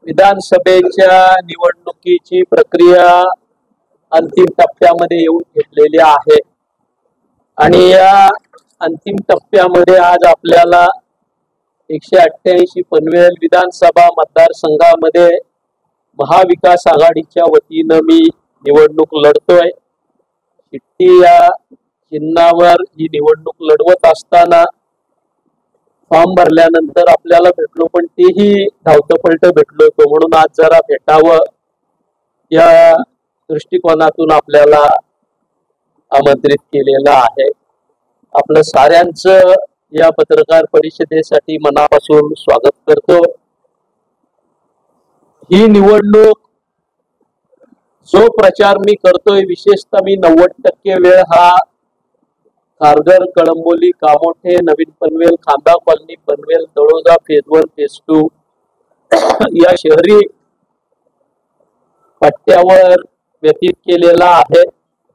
विधानसभेच्या निवडणुकीची प्रक्रिया अंतिम टप्प्यामध्ये येऊन घेतलेली आहे आणि या अंतिम टप्प्यामध्ये आज आपल्याला 188 पनवेल विधानसभा मतदारसंघामध्ये महाविकास आघाडीच्या वतीनं मी निवडणूक लढतोय। चिठ्ठी या चिन्हावर ही निवडणूक लढवत असताना फॉर्म भरल्यानंतर आपल्याला भेटलो, पण तेही धावतं भेटलो होतो, म्हणून आज जरा भेटावं या दृष्टिकोनातून आपल्याला आमंत्रित केलेलं आहे। आपलं साऱ्यांचं या पत्रकार परिषदेसाठी मनापासून स्वागत करतो। ही निवडणूक जो प्रचार मी करतोय, विशेषतः मी 90% वेळ हा खारघर, कळंबोली, कामोठे, नवीन पनवेल, खांदा colony, Panvel, Taloja, phase 1, phase 2 या शहरी पट्ट्यावर व्यतीत केलेला आहे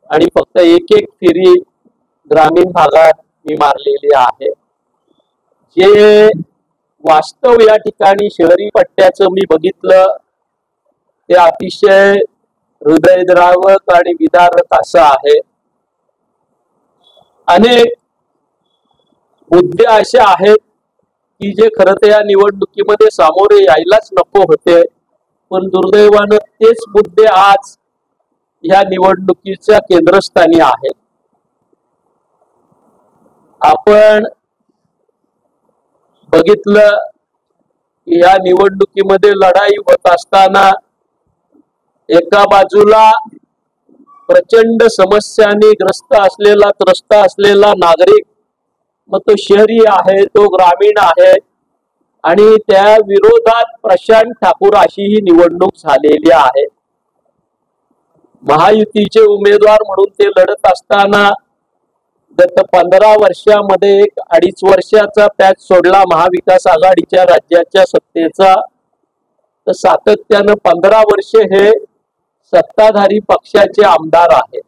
आणि फक्त एक फेरी ग्रामीण भागात मी मारलेली आहे। जे वास्तव या ठिकाणी शहरी पट्ट्याचं मी बघितलं ते अतिशय हृदयद्रावक आणि विदारक असं आहे। अनेक मुद्दे असे आहेत की जे खरं तर या निवडणुकीमध्ये सामोरे यायलाच नको होते, पण दुर्दैवानं तेच मुद्दे आज या निवडणुकीच्या केंद्रस्थानी आहेत। आपण बघितलं की या निवडणुकीमध्ये लढाई होत असताना एका बाजूला प्रचंड समस्यांनी त्रस्त असलेला नागरिक, मग तो शहरी आहे, तो ग्रामीण आहे, आणि त्या विरोधात प्रशांत ठाकूर अशी ही निवडणूक झालेली आहे। महायुतीचे उमेदवार म्हणून ते लढत असताना गत 15 वर्षामध्ये 2.5 वर्षाचा पॅच सोडला महाविकास आघाडीच्या राज्याच्या सत्तेचा, तर सातत्यानं 15 वर्षे हे सत्ताधारी पक्षाचे आमदार आहेत।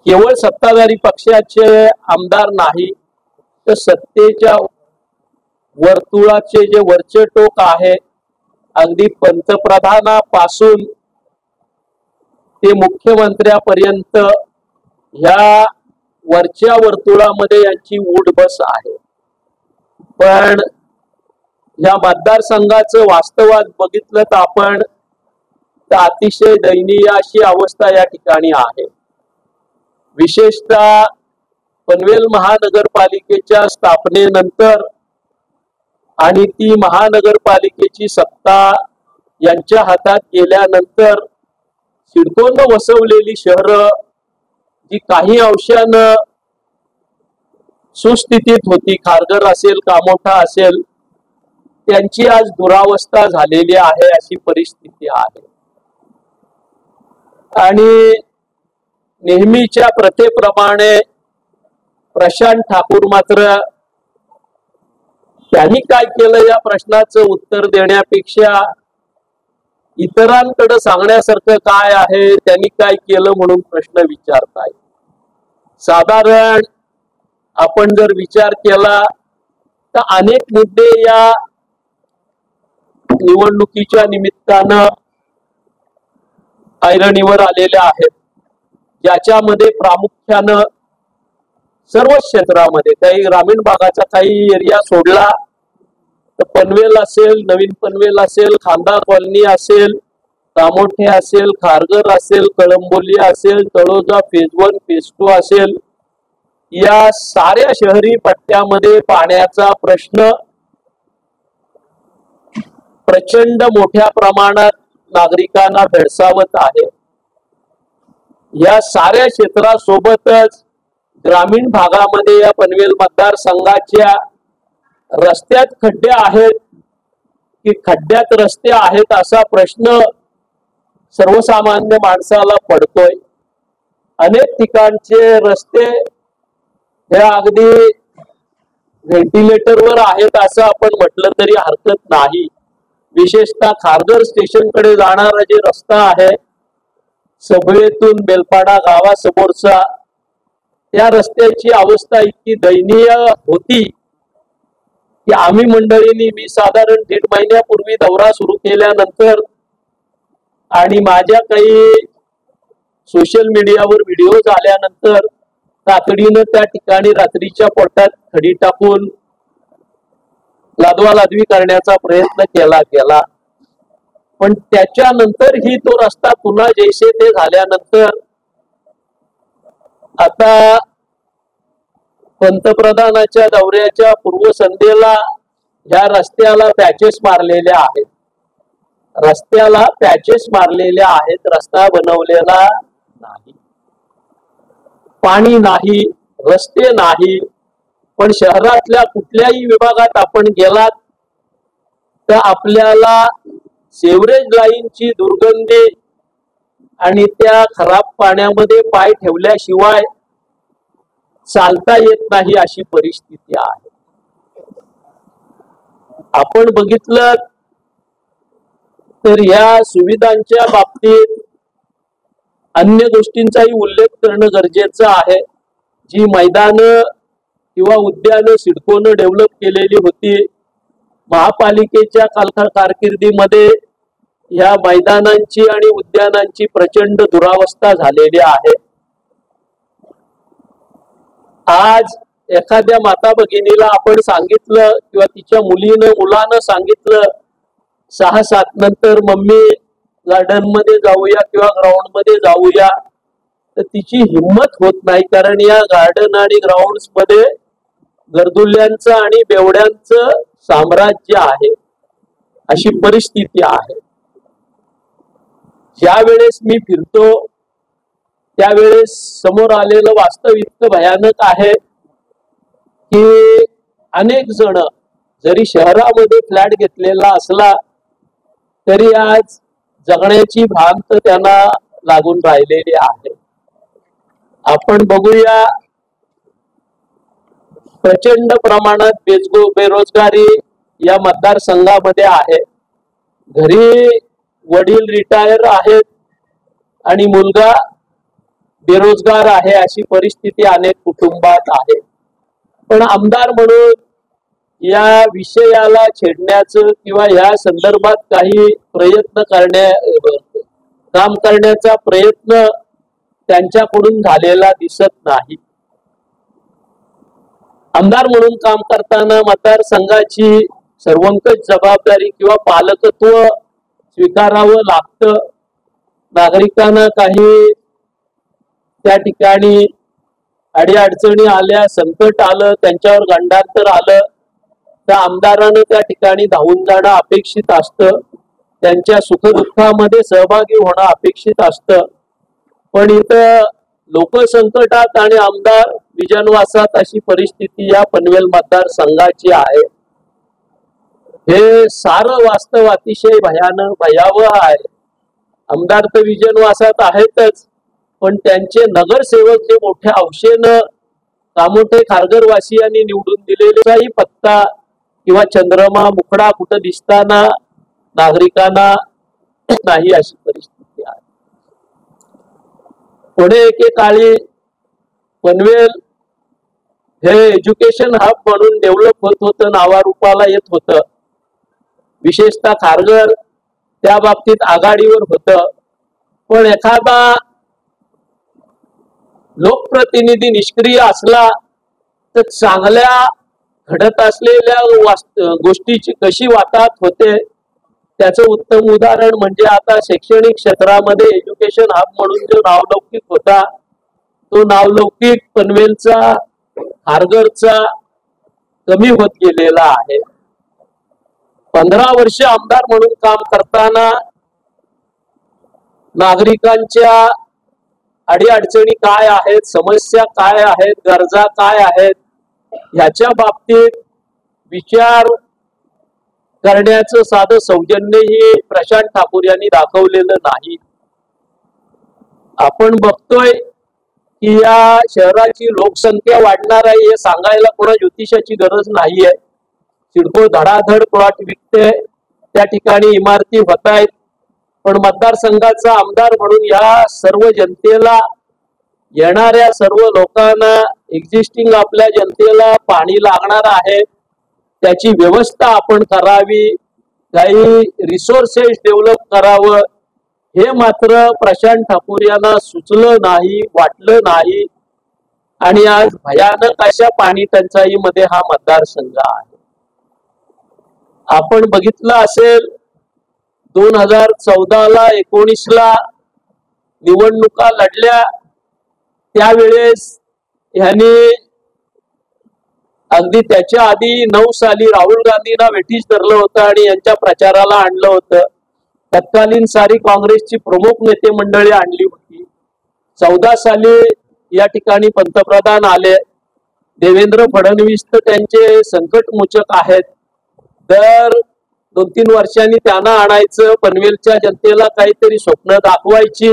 केवळ सत्ताधारी पक्षाचे आमदार नाही, तर सत्तेच्या वर्तुळाचे जे वरचे टोक आहे, अगदी पंतप्रधानापासून ते मुख्यमंत्र्यापर्यंत ह्या वरच्या वर्तुळामध्ये यांची उठबस आहे। पण या मतदारसंघाचं वास्तवात बघितलं तर आपण अतिशय दयनीय अशी अवस्था या ठिकाणी आहे। विशेषतः पनवेल महानगरपालिकेच्या स्थापनेनंतर आणि ती महानगरपालिकेची सत्ता यांच्या हातात गेल्यानंतर सिडकोनं वसवलेली शहरं जी काही अंशानं सुस्थितीत होती, खारघर असेल, कामोठा असेल, त्यांची आज दुरावस्था झालेली आहे अशी परिस्थिती आहे। आणि नेहमीच्या प्रथेप्रमाणे प्रशांत ठाकूर मात्र त्यांनी काय केलं या प्रश्नाचं उत्तर देण्यापेक्षा इतरांकडे सांगण्यासारखं काय आहे, त्यांनी काय केलं म्हणून प्रश्न विचारताय। साधारण आपण जर विचार केला तर अनेक मुद्दे या निवडणुकीच्या निमित्तानं ऐरणीवर आलेले आहेत, ज्याच्यामध्ये प्रामुख्यानं सर्व क्षेत्रामध्ये, काही ग्रामीण भागाचा काही एरिया सोडला तर पनवेल असेल, नवीन पनवेल असेल, खांदा कॉलनी असेल, कामोठे असेल, खारघर असेल, कळंबोली असेल, तळोजा, फेज 1, फेज 2 असेल, या साऱ्या शहरी पट्ट्यामध्ये पाण्याचा प्रश्न प्रचंड मोठ्या प्रमाणात नागरिकांना भेडसावत आहे। या साऱ्या क्षेत्रासोबतच ग्रामीण भागामध्ये या पनवेल मतदारसंघाच्या रस्त्यात खड्डे आहेत की खड्ड्यात रस्ते आहेत असा प्रश्न सर्वसामान्य माणसाला पडतोय। अनेक ठिकाणचे रस्ते हे अगदी व्हेंटिलेटरवर आहेत असं आपण म्हटलं तरी हरकत नाही। विशेषतः खारघर स्टेशनकडे जाणारा जे रस्ता आहे, सबवेतून बेलपाडा गावासमोरचा, त्या रस्त्याची अवस्था इतकी दयनीय होती की आम्ही मंडळींनी मी साधारण 1.5 महिन्यापूर्वी दौरा सुरू केल्यानंतर आणि माझ्या काही सोशल मीडियावर व्हिडिओज आल्यानंतर तातडीनं त्या ठिकाणी रात्रीच्या पोटात खडी टाकून लादवालादवी करण्याचा प्रयत्न केला गेला. पण त्याच्यानंतर ही तो रस्ता पुन्हा जैसे ते झाल्यानंतर आता पंतप्रधानाच्या दौऱ्याच्या पूर्वसंध्येला या रस्त्याला पॅचेस मारलेल्या आहेत. रस्त्याला पॅचेस मारलेल्या आहेत. रस्ता बनवलेला नाही, पाणी नाही, रस्ते नाही. पण शहरातल्या कुठल्याही विभागात आपण गेलात तर आपल्याला सेवरेज लाईनची दुर्गंधी आणि त्या खराब पाण्यामध्ये पाय ठेवल्याशिवाय चालता येत नाही अशी परिस्थिती आहे. आपण बघितलं तर या सुविधांच्या बाबतीत अन्य गोष्टींचाही उल्लेख करणं गरजेचं आहे. जी मैदानं किंवा उद्यानं सिडकोनं डेव्हलप केलेली होती, महापालिकेच्या कारकिर्दीमध्ये या मैदानांची आणि उद्यानांची प्रचंड दुरावस्था झालेली आहे. आज एखाद्या माता भगिनीला आपण सांगितलं किंवा तिच्या मुलानं सांगितलं 6-7 नंतर मम्मी गार्डन मध्ये जाऊया किंवा ग्राउंड मध्ये जाऊया, तर तिची हिंमत होत नाही. कारण या गार्डन आणि ग्राउंड मध्ये गर्दुल्यांचं आणि बेवड्यांचं साम्राज्य आहे, अशी परिस्थिती आहे. ज्या वेळेस मी फिरतो त्यावेळेस समोर आलेलं वास्तव इतकं भयानक आहे की अनेक जण जरी शहरामध्ये फ्लॅट घेतलेला असला तरी आज जगण्याची भ्रांत त्यांना लागून राहिलेली आहे. आपण बघूया प्रचंड प्रमाणात बेरोजगारी या मतदारसंघामध्ये आहे. घरी वडील रिटायर आहेत आणि मुलगा बेरोजगार आहे, अशी परिस्थिती अनेक कुटुंबात आहे. पण आमदार म्हणून या विषयाला छेडण्याचं किंवा या संदर्भात काही काम करण्याचा प्रयत्न त्यांच्याकडून झालेला दिसत नाही. आमदार म्हणून काम करताना मतदारसंघाची सर्वंकष जबाबदारी किंवा पालकत्व स्वीकारावं लागतं. नागरिकांना काही त्या ठिकाणी अडीअडचणी आल्या, संकट आलं, त्यांच्यावर गंडांतर आलं तर आमदारानं त्या ठिकाणी धावून जाणं अपेक्षित असतं, त्यांच्या सुखदुःखामध्ये सहभागी होणं अपेक्षित असतं. पण इथं लोकसंकटात आणि आमदार विजनवासात अशी परिस्थिती या पनवेल मतदारसंघाची आहे. हे सारं वास्तव अतिशय भयावह आहे. आमदार तर विजनवासात आहेतच, पण त्यांचे नगरसेवक जे मोठ्या हौशेनं कामोठे खारघरवासियांनी निवडून दिलेलाही पत्ता किंवा चंद्रमा मुखडा कुठं दिसताना नागरिकांना नाही, अशी परिस्थिती आहे. पुढे एकेकाळी पनवेल हे एज्युकेशन हब म्हणून डेव्हलप होत होतं, नावारूपाला येत होतं. विशेषतः खारघर त्या बाबतीत आघाडीवर होतं. पण एखादा लोकप्रतिनिधी निष्क्रिय असला तर चांगल्या घडत असलेल्या गोष्टीची कशी वाताहत होते त्याचं उत्तम उदाहरण म्हणजे आता शैक्षणिक क्षेत्रामध्ये एज्युकेशन हब म्हणून जो नावलौकिक होता तो नावलौकिक पनवेलचा खारघरचा कमी होत गेलेला आहे. 15 वर्ष आमदार म्हणून काम करताना नागरिकांच्या अडीअडचणी काय आहेत, समस्या काय आहेत, गरजा काय आहेत ह्याच्या बाबतीत विचार करण्याचं साधं सौजन्यही प्रशांत ठाकूर यांनी दाखवलेलं नाही. आपण बघतोय की या शहराची लोकसंख्या वाढणार आहे हे सांगायला कोणा ज्योतिषाची गरज नाहीये. सिडको धडाधड प्लॉट विकते, त्या ठिकाणी इमारती होत आहेत. पण मतदारसंघाचा आमदार म्हणून या सर्व जनतेला, येणाऱ्या सर्व लोकांना, एक्झिस्टिंग आपल्या जनतेला पाणी लागणार आहे, त्याची व्यवस्था आपण करावी, काही रिसोर्सेस डेव्हलप करावं, हे मात्र प्रशांत ठाकूर यांना सुचलं नाही, वाटलं नाही. आणि आज भयानक अशा पाणी टंचाईमध्ये हा मतदारसंघ आहे. आपण बघितलं असेल 2014ला 19ला निवडणुका लढल्या, त्यावेळेस ह्यांनी अगदी त्याच्या आधी 9 साली राहुल गांधींना वेठीस धरलं होतं आणि यांच्या प्रचाराला आणलं होतं. तत्कालीन सारी काँग्रेसची प्रमुख नेते मंडळी आणली होती. 14 साली या ठिकाणी पंतप्रधान आले. देवेंद्र फडणवीस तर त्यांचे संकटमोचक आहेत. दर 2-3 वर्षांनी त्यांना आणायचं, पनवेलच्या जनतेला काहीतरी स्वप्न दाखवायची.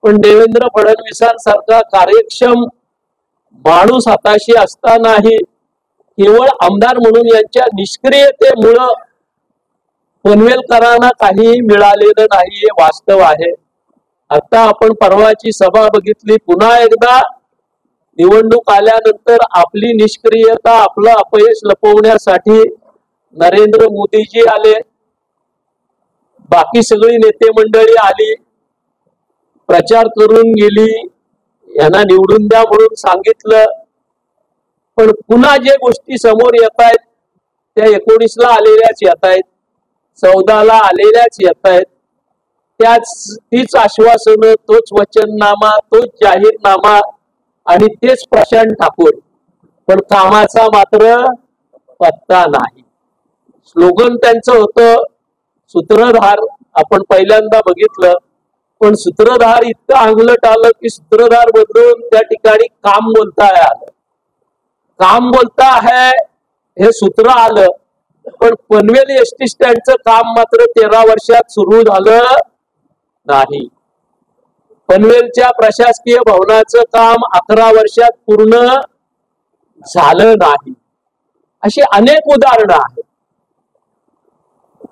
पण देवेंद्र फडणवीसांसारखा कार्यक्षम माणूस हाताशी असतानाही केवळ आमदार म्हणून यांच्या निष्क्रियतेमुळं पनवेलकरांना काही मिळालेलं नाही, हे वास्तव आहे. आता आपण परवाची सभा बघितली. पुन्हा एकदा निवडणूक आल्यानंतर आपली निष्क्रियता, आपलं अपयश लपवण्यासाठी नरेंद्र मोदीजी आले, बाकी सगळी नेते मंडळी आली, प्रचार करून गेली, यांना निवडून द्या म्हणून सांगितलं. पण पुन्हा जे गोष्टी समोर येत आहेत त्या 19ला आलेल्याच येत आहेत, 14ला आलेल्याच येत आहेत. तीच आश्वासनं, तोच वचननामा, तोच जाहीरनामा आणि तेच प्रशांत ठाकूर, पण कामाचा मात्र पत्ता नाही. स्लोगन त्यांचं होतं सूत्रधार, आपण पहिल्यांदा बघितलं. पण सूत्रधार इतकं अंगलट आलं की सूत्रधार बदलून त्या ठिकाणी काम बोलता आलं. काम बोलता है हे सूत्र आलं. पण पनवेल एसटी स्टँडचं काम मात्र 13 वर्षात सुरू झालं नाही. पनवेलच्या प्रशासकीय भवनाचं काम 11 वर्षात पूर्ण झालं नाही. अशी अनेक उदाहरणं आहेत.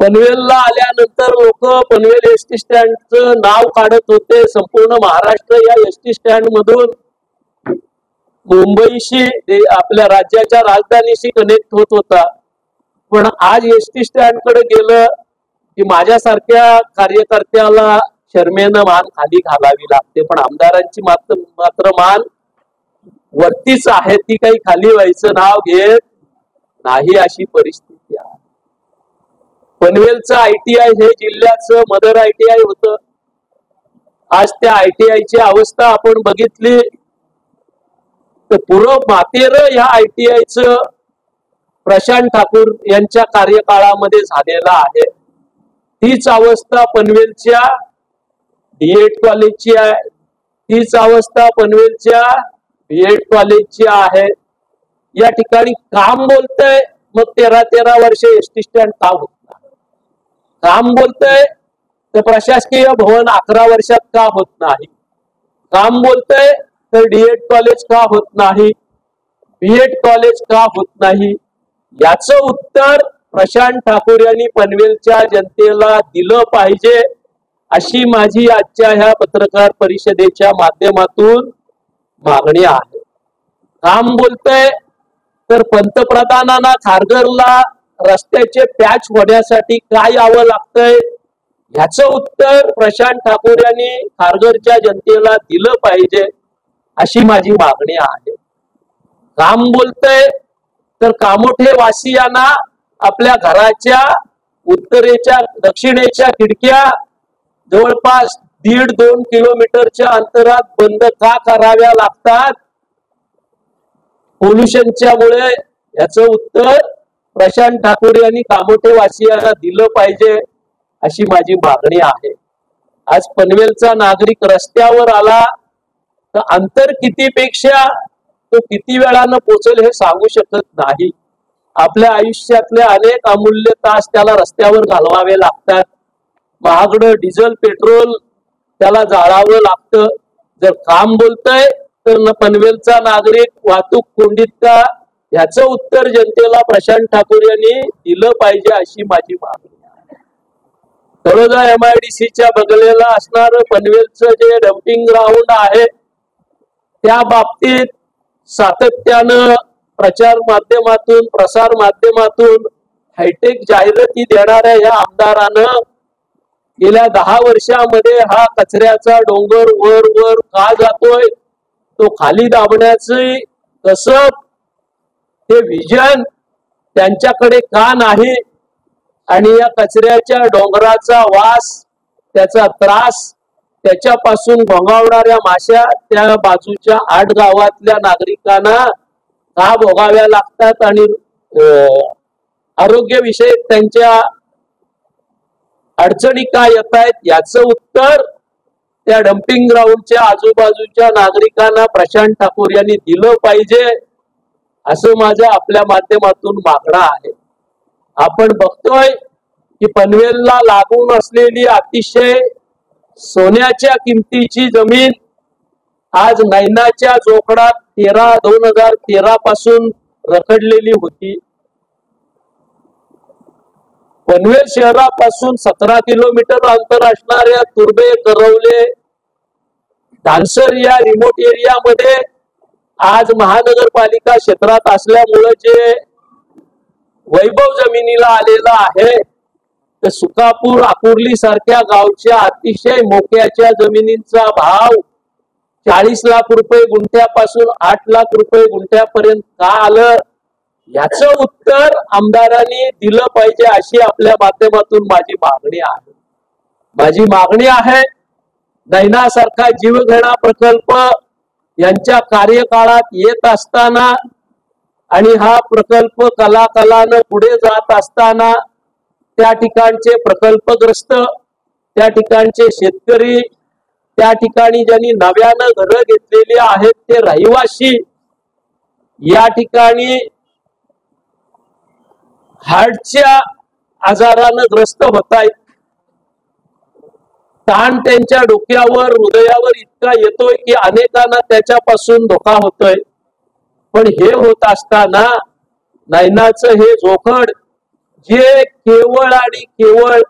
पनवेलला आल्यानंतर लोक पनवेल एसटी स्टँडचं नाव काढत होते. संपूर्ण महाराष्ट्र या एसटी स्टँड मधून मुंबईशी, आपल्या राज्याच्या राजधानीशी कनेक्ट होत होता. पण आज एसटी स्टँड कडे गेलं की माझ्यासारख्या कार्यकर्त्याला शर्मेनं मान खाली घालावी लागते. पण आमदारांची मात्र मान वरतीच आहे, ती काही खाली व्हायचं नाव घेत नाही, अशी परिस्थिती आहे. पनवेलचं ITI हे जिल्ह्याचं मदर ITI होतं. आज त्या ITI ची अवस्था आपण बघितली तर पुरं मातेर ह्या ITI प्रशांत ठाकूर यांच्या कार्यकाळामध्ये झालेला आहे. तीच अवस्था पनवेलच्या DED कॉलेजची आहे, तीच अवस्था पनवेलच्या BED कॉलेजची आहे. या ठिकाणी काम बोलतंय, मग 13 वर्ष एसटी स्टँड का होत नाही? काम बोलतंय तर प्रशासकीय भवन 11 वर्षात का होत नाही? काम बोलतंय तर DED कॉलेज का होत नाही? BED कॉलेज का होत नाही? याचं उत्तर प्रशांत ठाकूर यांनी पनवेलच्या जनतेला दिलं पाहिजे, अशी माझी आजच्या ह्या पत्रकार परिषदेच्या माध्यमातून मागणी आहे. काम बोलतंय तर पंतप्रधानांना खारघरला रस्त्याचे पॅच होण्यासाठी काय यावं लागतंय, ह्याचं उत्तर प्रशांत ठाकूर यांनी खारघरच्या जनतेला दिलं पाहिजे, अशी माझी मागणी आहे. काम बोलतंय तर कामोठे वासियांना आपल्या घराच्या उत्तरेच्या दक्षिणेच्या खिडक्या जवळपास 1.5-2 किलोमीटरच्या अंतरात बंद का कराव्या लागतात? पोल्युशनच्या मुळे. याचं उत्तर प्रशांत ठाकूर यांनी कामोठे वासियांना दिलं पाहिजे, अशी माझी मागणी आहे. आज पनवेलचा नागरिक रस्त्यावर आला तर अंतर कितीपेक्षा तो किती वेळानं पोचेल हे सांगू शकत नाही. आपल्या आयुष्यातले अनेक अमूल्य तास त्याला रस्त्यावर घालवावे लागतात. महागडं डिझेल पेट्रोल त्याला जाळावं लागतं. जर काम बोलतंय तर पनवेलचा नागरिक वाहतूक कोंडीत का, ह्याचं उत्तर जनतेला प्रशांत ठाकूर यांनी दिलं पाहिजे, अशी माझी मागणी आहे. तळोजा MIDCच्या बगलेला असणारं पनवेलचं जे डम्पिंग ग्राउंड आहे, त्या बाबतीत सातत्यानं प्रचार माध्यमातून प्रसार माध्यमातून हायटेक जाहिराती देणाऱ्या या आमदारानं गेल्या 10 वर्षामध्ये हा कचऱ्याचा डोंगर वर वर का जातोय तो खाली दाबण्याचं कसं ते विजन त्यांच्याकडे का नाही आणि या कचऱ्याच्या डोंगराचा वास त्याचा त्रास त्याच्यापासून भोंगावणाऱ्या माश्या त्या बाजूच्या 8 गावातल्या नागरिकांना का भोगाव्या लागतात आणि आरोग्यविषयक त्यांच्या अडचणी काय येत आहेत याचं उत्तर त्या डम्पिंग ग्राउंडच्या आजूबाजूच्या नागरिकांना प्रशांत ठाकूर यांनी दिलं पाहिजे असं माझं आपल्या माध्यमातून मागणं आहे। आपण बघतोय की पनवेलला लागून असलेली अतिशय सोन्याच्या किमतीची जमीन आज नैनाच्या जोखडात 2013 पासून रखडलेली होती। पनवेल शहरापासून 17 किलोमीटर अंतर असणाऱ्या तुर्बे करवले धानसर या रिमोट एरियामध्ये आज महानगरपालिका क्षेत्रात असल्यामुळे जे वैभव जमिनीला आलेला आहे तर सुकापूर आकुर्ली सारख्या गावच्या अतिशय मोक्याच्या जमिनींचा भाव 40 लाख रुपये गुंठ्यापासून 8 लाख रुपये गुंठ्यापर्यंत का आलं याचं उत्तर आमदारांनी दिलं पाहिजे अशी आपल्या माध्यमातून माझी मागणी आहे। माझी मागणी आहे नैनासारखा जीवघेणा प्रकल्प यांच्या कार्यकाळात येत असताना आणि हा प्रकल्प कलाकालानं पुढे जात असताना त्या ठिकाणचे प्रकल्पग्रस्त त्या ठिकाणचे शेतकरी त्या ठिकाणी ज्यांनी नव्यानं घरं घेतलेली आहेत ते रहिवासी या ठिकाणी हार्टच्या आजारानं ग्रस्त होत आहेत। ताण त्यांच्या डोक्यावर हृदयावर इतका येतोय की अनेकांना त्याच्यापासून धोका होतोय। पण हे होत असताना नैनाचं हे जोखड जे केवळ आणि केवळ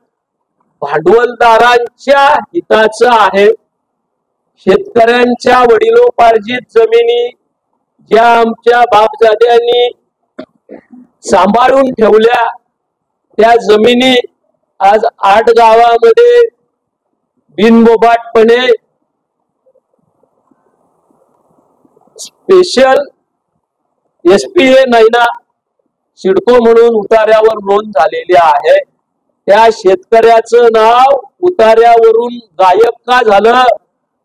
भांडवलदारांच्या हिताचं आहे शेतकऱ्यांच्या वडिलोपार्जित जमिनी ज्या आमच्या बापजाद्यांनी सांभाळून ठेवल्या त्या जमिनी आज 8 गावामध्ये बिनबोभाटपणे स्पेशल SPA नैना सिडको म्हणून उतार्यावर नोंद झालेली आहे। त्या शेतकऱ्याचं नाव उतार्यावरून गायब का झालं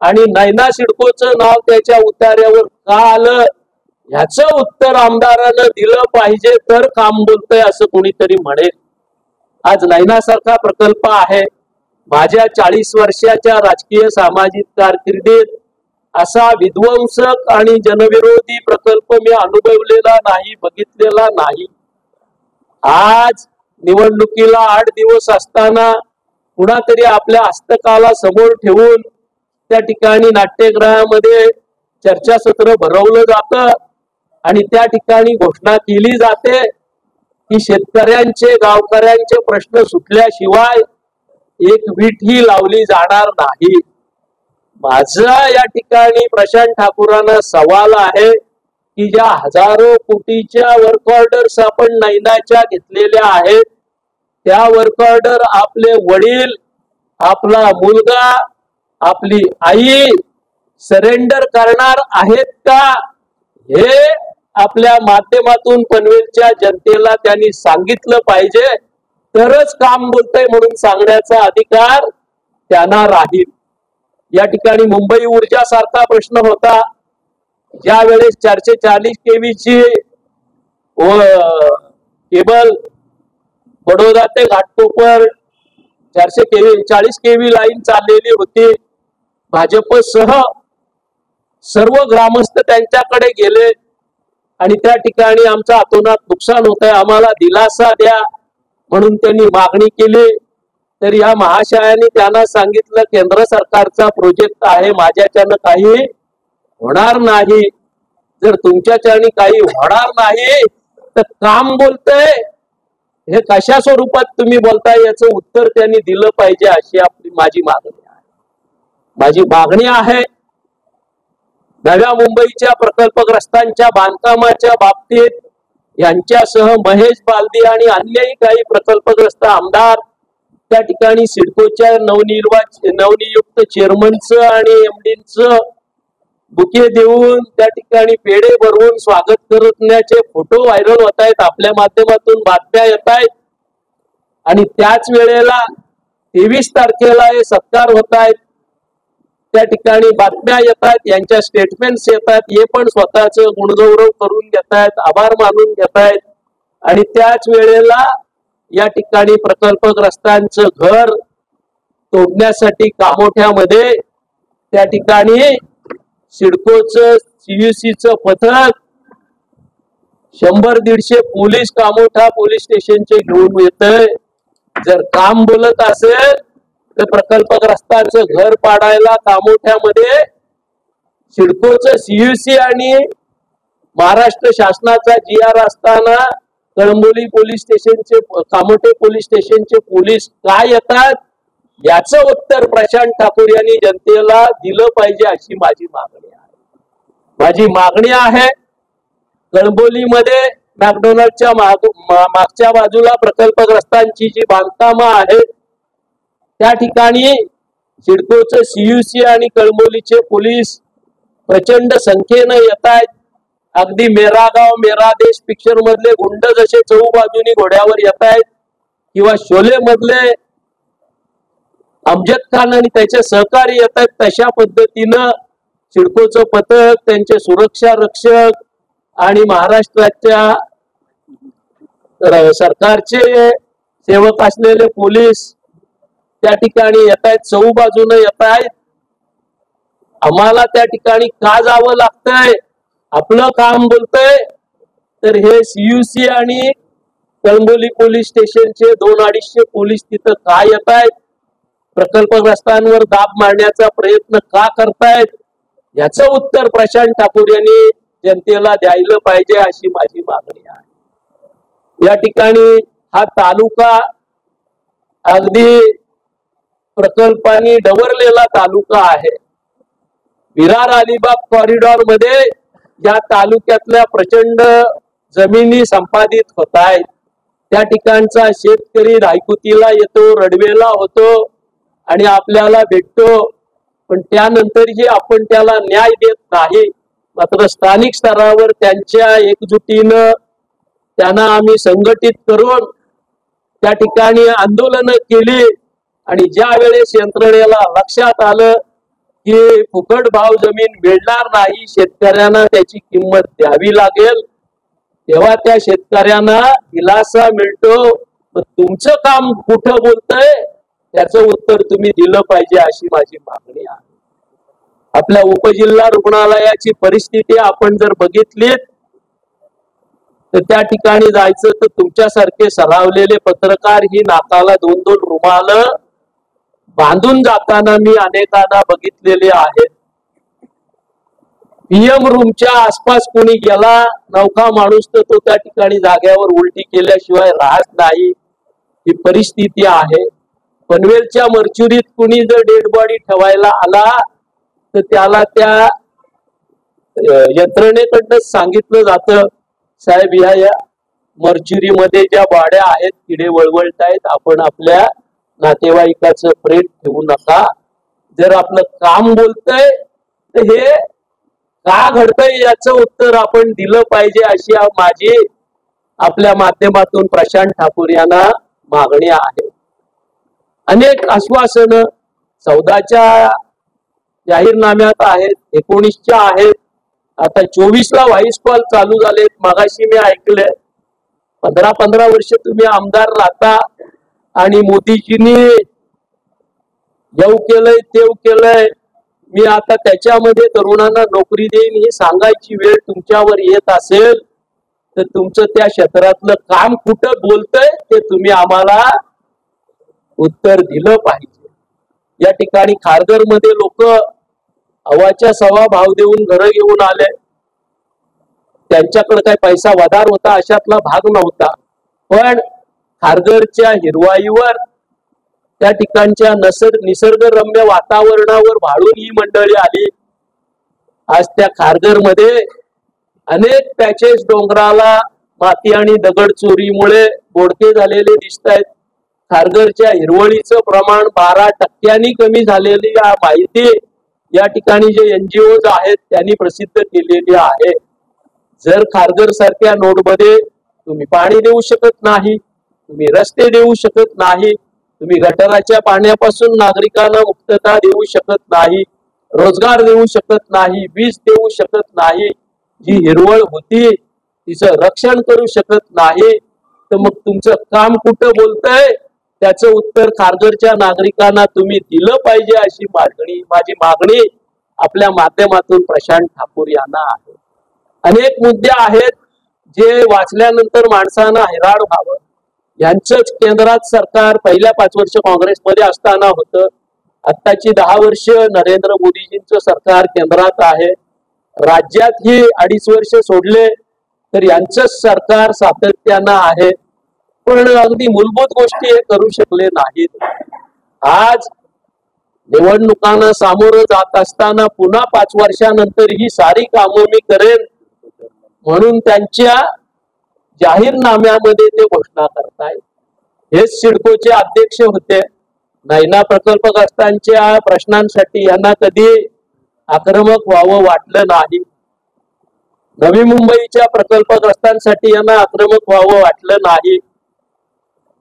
आणि नैना सिडकोचं नाव त्याच्या उतार्यावर का आलं ह्याचं उत्तर आमदारानं दिलं पाहिजे तर काम बोलतंय असं कोणीतरी म्हणेल। आज नैनासारखा प्रकल्प आहे माझ्या 40 वर्षाच्या राजकीय सामाजिक कारकिर्दीत असा विध्वंसक आणि जनविरोधी प्रकल्प मी अनुभवलेला नाही बघितलेला नाही। आज निवडणुकीला 8 दिवस असताना कुणातरी आपल्या हस्तकाला समोर ठेवून त्या ठिकाणी नाट्यगृहामध्ये चर्चासत्र भरवलं जातं आणि त्या ठिकाणी घोषणा केली जाते की शेतकऱ्यांचे गावकऱ्यांचे प्रश्न सुटल्याशिवाय एक वीटही लावली जाणार नाही। माझा या ठिकाणी प्रशांत ठाकूरांना सवाल आहे की ज्या हजारो कोटीच्या वर्क ऑर्डर्स आपण नैनाच्या घेतलेल्या आहेत त्या वर्क ऑर्डर आपले वडील आपला मुलगा आपली आई सरेंडर करणार आहेत का हे आपल्या माध्यमातून पनवेलच्या जनतेला त्यांनी सांगितलं पाहिजे तरच काम बोलतंय म्हणून सांगण्याचा अधिकार त्यांना राहील। या ठिकाणी मुंबई ऊर्जा सारखा प्रश्न होता ज्या वेळेस 440 kV ची केबल बडोदा ते घाटकोपर 440 kV लाईन चाललेली होती भाजप सह सर्व ग्रामस्थ त्यांच्याकडे गेले आणि त्या ठिकाणी आमचं अतोनात नुकसान होतंय आम्हाला दिलासा द्या म्हणून त्यांनी मागणी केली तर या महाशयांनी त्यांना सांगितलं केंद्र सरकारचा प्रोजेक्ट आहे माझ्याच्यानं काही होणार नाही। जर तुमच्याच्याने काही होणार नाही तर काम बोलतंय हे कशा स्वरूपात तुम्ही बोलताय याचं उत्तर त्यांनी दिलं पाहिजे अशी आपली माझी मागणी आहे। माझी मागणी आहे नव्या मुंबईच्या प्रकल्पग्रस्तांच्या बांधकामाच्या बाबतीत यांच्यासह महेश बालदी आणि अन्यही काही प्रकल्पग्रस्त आमदार त्या ठिकाणी सिडकोच्या नवनियुक्त चेअरमनचं आणि एमडीचं बुके देऊन त्या ठिकाणी पेढे भरवून स्वागत करण्याचे फोटो व्हायरल होत आहेत, आपल्या माध्यमातून बातम्या येत आहेत. आणि त्याच वेळेला 23 तारखेला हे सत्कार होत आहेत, त्या ठिकाणी बातम्या येत आहेत, यांच्या स्टेटमेंट्स येत आहेत, हे पण स्वतःच गुणगौरव करून घेत आहेत, आभार मानून घेत आहेत. आणि त्याच वेळेला या ठिकाणी प्रकल्पग्रस्तांचं घर तोडण्यासाठी कामोठ्यामध्ये त्या ठिकाणी सिडकोचं सीयूसीचं पथक 100-150 पोलीस कामोठा पोलीस स्टेशनचे घेऊन येतंय. जर काम बोलत असेल तर प्रकल्पग्रस्तांचं घर पाडायला कामोठ्यामध्ये सिडकोचं सीयूसी आणि महाराष्ट्र शासनाचा GR असताना कळंबोली पोलीस स्टेशनचे कामोठे पोलीस स्टेशनचे पोलीस काय येतात, याचं उत्तर प्रशांत ठाकूर यांनी जनतेला दिलं पाहिजे अशी माझी मागणी आहे. माझी मागणी आहे कळंबोलीमध्ये मॅकडोनल्डच्या मागच्या बाजूला प्रकल्पग्रस्तांची जी बांधकामं आहेत त्या ठिकाणी सिडकोचं सीयूसी आणि कळंबोलीचे पोलीस प्रचंड संख्येनं येत आहेत. अगदी मेरा गाव मेरा देश पिक्चर मधले गुंड जसे चहूबाजूनी घोड्यावर येत आहेत किंवा शोले मधले अमजद खान आणि त्याचे सहकारी येत आहेत, तशा पद्धतीनं सिडकोचं पथक, त्यांचे सुरक्षा रक्षक आणि महाराष्ट्राच्या सरकारचे सेवक असलेले पोलीस त्या ठिकाणी येत आहेत, चहूबाजूने येत आहेत. आम्हाला त्या ठिकाणी का जावं लागतंय? आपलं काम बोलतंय तर हे सीयूसी आणि कळंबोली पोलीस स्टेशनचे 200-250 पोलीस तिथं का येत आहेत? प्रकल्पग्रस्तांवर दाब मारण्याचा प्रयत्न का करतायत? याचं उत्तर प्रशांत ठाकूर यांनी जनतेला द्यायला पाहिजे अशी माझी मागणी आहे. या ठिकाणी हा तालुका अगदी प्रकल्पांनी डवरलेला तालुका आहे. विरार अलिबाग कॉरिडॉर मध्ये या तालुक्यातल्या प्रचंड जमिनी संपादित होत आहेत. त्या ठिकाणचा शेतकरी रायकुतीला येतो, रडवेला होतो आणि आपल्याला भेटतो, पण त्यानंतरही आपण त्याला न्याय देत नाही. मात्र स्थानिक स्तरावर त्यांच्या एकजुटीनं त्यांना आम्ही संघटित करून त्या ठिकाणी आंदोलन केली आणि ज्या वेळेस यंत्रणेला लक्षात आलं की फुकट भाव जमीन मिळणार नाही, शेतकऱ्यांना त्याची किंमत द्यावी लागेल, तेव्हा त्या शेतकऱ्यांना दिलासा मिळतो. तुमचं काम कुठं बोलतंय त्याचं उत्तर तुम्ही दिलं पाहिजे अशी माझी मागणी आहे. आपल्या उपजिल्हा रुग्णालयाची परिस्थिती आपण जर बघितली तर त्या ठिकाणी जायचं तर तुमच्यासारखे सरावलेले पत्रकार ही नाकाला 2-2 रुमाल बांधून जाताना मी अनेकांना बघितलेले आहेत. PM रूमच्या आसपास कोणी गेला नौका माणूस तर तो त्या ठिकाणी जाग्यावर उलटी केल्याशिवाय राहत नाही, ही परिस्थिती आहे. पनवेलच्या मर्चुरीत कुणी जर डेड बॉडी ठेवायला आला तर त्याला त्या यंत्रणेकडनं सांगितलं जातं, साहेब या मर्चुरीमध्ये ज्या बॉड्या आहेत किडे वळवळतायत, आपण आपल्या नातेवाईकाचं प्रेत ठेवू नका. जर आपलं काम बोलतंय तर हे का घडतंय याचं उत्तर आपण दिलं पाहिजे अशी माझी आपल्या माध्यमातून प्रशांत ठाकूर यांना मागणी आहे. अनेक आश्वासनं 14च्या जाहीरनाम्यात आहेत, 19च्या आहेत, आता 24ला व्हाईस कॉल चालू झालेत. मागाशी मी ऐकले 15-15 वर्ष तुम्ही आमदार राहता आणि मोदीजींनी येऊ केलंय तेव केलंय, मी आता त्याच्यामध्ये तरुणांना नोकरी देईन ही सांगायची वेळ तुमच्यावर येत असेल तर तुमचं त्या क्षेत्रातलं काम कुठं बोलतंय ते तुम्ही आम्हाला उत्तर दिलं पाहिजे. या ठिकाणी खारघर मध्ये लोक हवाच्या सवा भाव देऊन घरं घेऊन आले. त्यांच्याकडे काही पैसा वधार होता अशातला भाग नव्हता, पण खारघरच्या हिरवाईवर त्या ठिकाणच्या निसर्गरम्य वातावरणावर भाळून ही मंडळी आली. आज त्या खारघर मध्ये अनेक पॅचेस डोंगराला माती आणि दगड चोरीमुळे बोडके झालेले दिसत आहेत. खारघरच्या हिरवळीचं प्रमाण 12% कमी झालेली माहिती या ठिकाणी जे NGO आहेत त्यांनी प्रसिद्ध केलेली आहे. जर खारघर सारख्या नोडमध्ये तुम्ही पाणी देऊ शकत नाही, तुम्ही रस्ते देऊ शकत नाही, तुम्ही गटाराच्या पाण्यापासून नागरिकांना मुक्तता देऊ शकत नाही, रोजगार देऊ शकत नाही, वीज देऊ शकत नाही, जी हिरवळ होती तिचं रक्षण करू शकत नाही, तर मग तुमचं काम कुठं बोलतंय? त्याचं उत्तर खारघरच्या नागरिकांना तुम्ही दिलं पाहिजे अशी माझी मागणी आपल्या माध्यमातून प्रशांत ठाकूर यांना आहे. अनेक मुद्दे आहेत जे वाचल्यानंतर माणसांना हैराण व्हावं. यांचंच केंद्रात सरकार पहिल्या 5 वर्ष काँग्रेसमध्ये असताना होतं. आत्ताची 10 वर्ष नरेंद्र मोदीजींचं सरकार केंद्रात आहे. राज्यात ही 2.5 वर्ष सोडले तर यांचंच सरकार सातत्यानं आहे, पण अगदी मूलभूत गोष्टी हे करू शकले नाहीत. आज निवडणुकांना सामोरं जात असताना पुन्हा 5 वर्षानंतर ही सारी कामं मी करेन म्हणून त्यांच्या जाहीरनाम्यामध्ये ते घोषणा करतायत. हेच सिडकोचे अध्यक्ष होते. नैना प्रकल्पग्रस्तांच्या प्रश्नांसाठी यांना कधी आक्रमक व्हावं वाटलं नाही. नवी मुंबईच्या प्रकल्पग्रस्तांसाठी यांना आक्रमक व्हावं वाटलं नाही.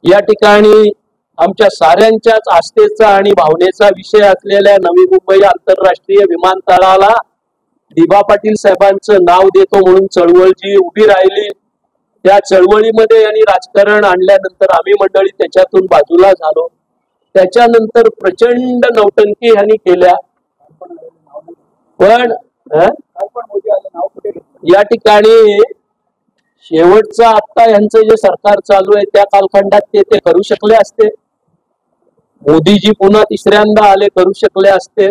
या ठिकाणी आमच्या साऱ्यांच्याच आस्थेचा आणि भावनेचा विषय असलेल्या नवी मुंबई आंतरराष्ट्रीय विमानतळाला दिबा पाटील साहेबांचं नाव देतो म्हणून चळवळ जी उभी राहिली, त्या चळवळीमध्ये यांनी राजकारण आणल्यानंतर आम्ही मंडळी त्याच्यातून बाजूला झालो. त्याच्यानंतर प्रचंड नौटंकी ह्यांनी केल्या. पण या ठिकाणी शेवटचं आता यांचं जे सरकार चालू आहे त्या कालखंडात ते करू शकले असते. मोदीजी पुन्हा 3ऱ्यांदा आले, करू शकले असते.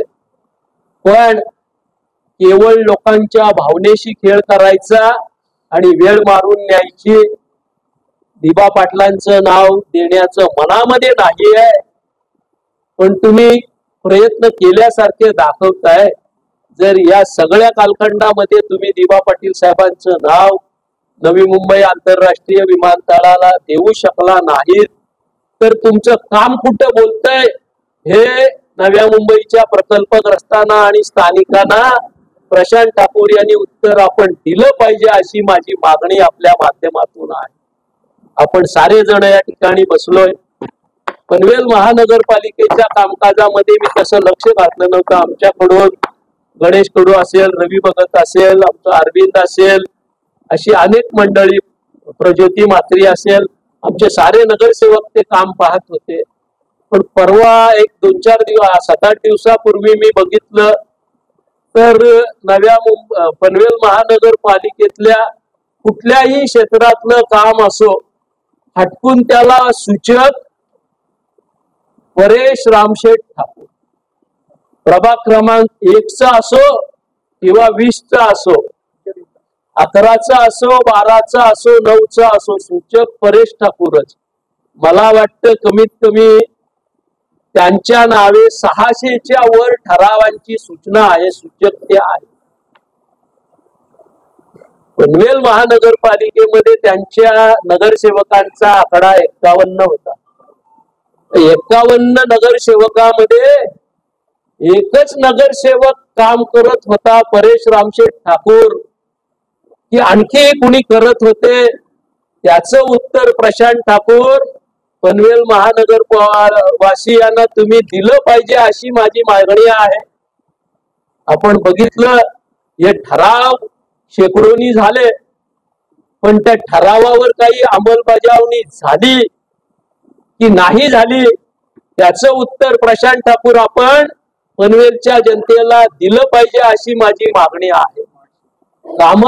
पण केवळ लोकांच्या भावनेशी खेळ करायचा आणि वेळ मारून न्यायची. दिबा पाटलांचं नाव देण्याचं मनामध्ये नाही आहे, पण तुम्ही प्रयत्न केल्यासारखे दाखवताय. जर या सगळ्या कालखंडामध्ये तुम्ही दिबा पाटील साहेबांचं नाव नवी मुंबई आंतरराष्ट्रीय विमानतळाला देऊ शकला नाहीत, तर तुमचं काम कुठं बोलतंय हे नव्या मुंबईच्या प्रकल्पग्रस्तांना आणि स्थानिकांना प्रशांत ठाकूर यांनी उत्तर आपण दिलं पाहिजे अशी माझी मागणी आपल्या माध्यमातून आहे. आपण सारे जण या ठिकाणी बसलोय. पनवेल महानगरपालिकेच्या कामकाजामध्ये मी तसं लक्ष घातलं नव्हतं. आमच्याकडून गणेश कडू असेल, रवी भगत असेल, आमचं अरविंद असेल, अशी अनेक मंडळी, प्रज्योती म्हात्रे असेल, आमचे सारे नगरसेवक ते काम पाहत होते. पण परवा एक 2-4 दिवस 7-8 दिवसापूर्वी मी बघितलं तर पनवेल महानगरपालिकेतल्या कुठल्याही क्षेत्रातलं काम असो, हटकून त्याला सूचक परेश रामशेठ ठाकूर, प्रभाग क्रमांक 1चा असो किंवा 20चा असो, 11चा असो, 12चा असो, 9चा असो, सूचक परेश ठाकूरच. मला वाटतं कमीत कमी त्यांच्या नावे 600च्या वर ठरावांची सूचना आहे, सूचक ते आहे. पनवेल महानगरपालिकेमध्ये त्यांच्या नगरसेवकांचा आकडा 51 होता. 51 नगरसेवकामध्ये एकच नगरसेवक काम करत होता परेश रामशेठ ठाकूर, की आणखी कुणी करत होते? त्याचं उत्तर प्रशांत ठाकूर पनवेल महानगर वासियांना तुम्ही दिलं पाहिजे अशी माझी मागणी आहे. आपण बघितलं हे ठराव शेकडोनी झाले, पण त्या ठरावावर काही अंमलबजावणी झाली की नाही झाली त्याचं उत्तर प्रशांत ठाकूर आपण पनवेलच्या जनतेला दिलं पाहिजे अशी माझी मागणी आहे. काम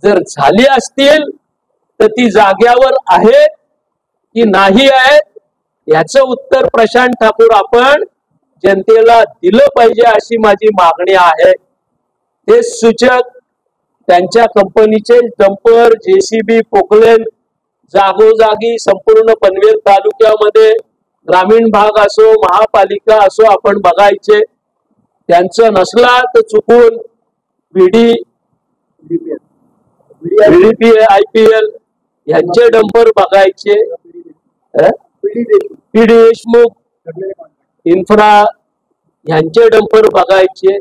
जर झाली असतील तर ती जाग्यावर आहेत की नाही आहेत याचं उत्तर प्रशांत ठाकूर आपण जनतेला दिलं पाहिजे अशी माझी मागणी आहे. ते सूचक त्यांच्या कंपनीचे डंपर, JCB, पोकलेन जागोजागी संपूर्ण पनवेल तालुक्यामध्ये ग्रामीण भाग असो, महापालिका असो आपण बघायचे. त्यांचं नसला तर चुकून व्हीडी IPL यांचे डंपर बघायचे, पीडी देशमुख इन्फ्रा यांचे डंपर बघायचे.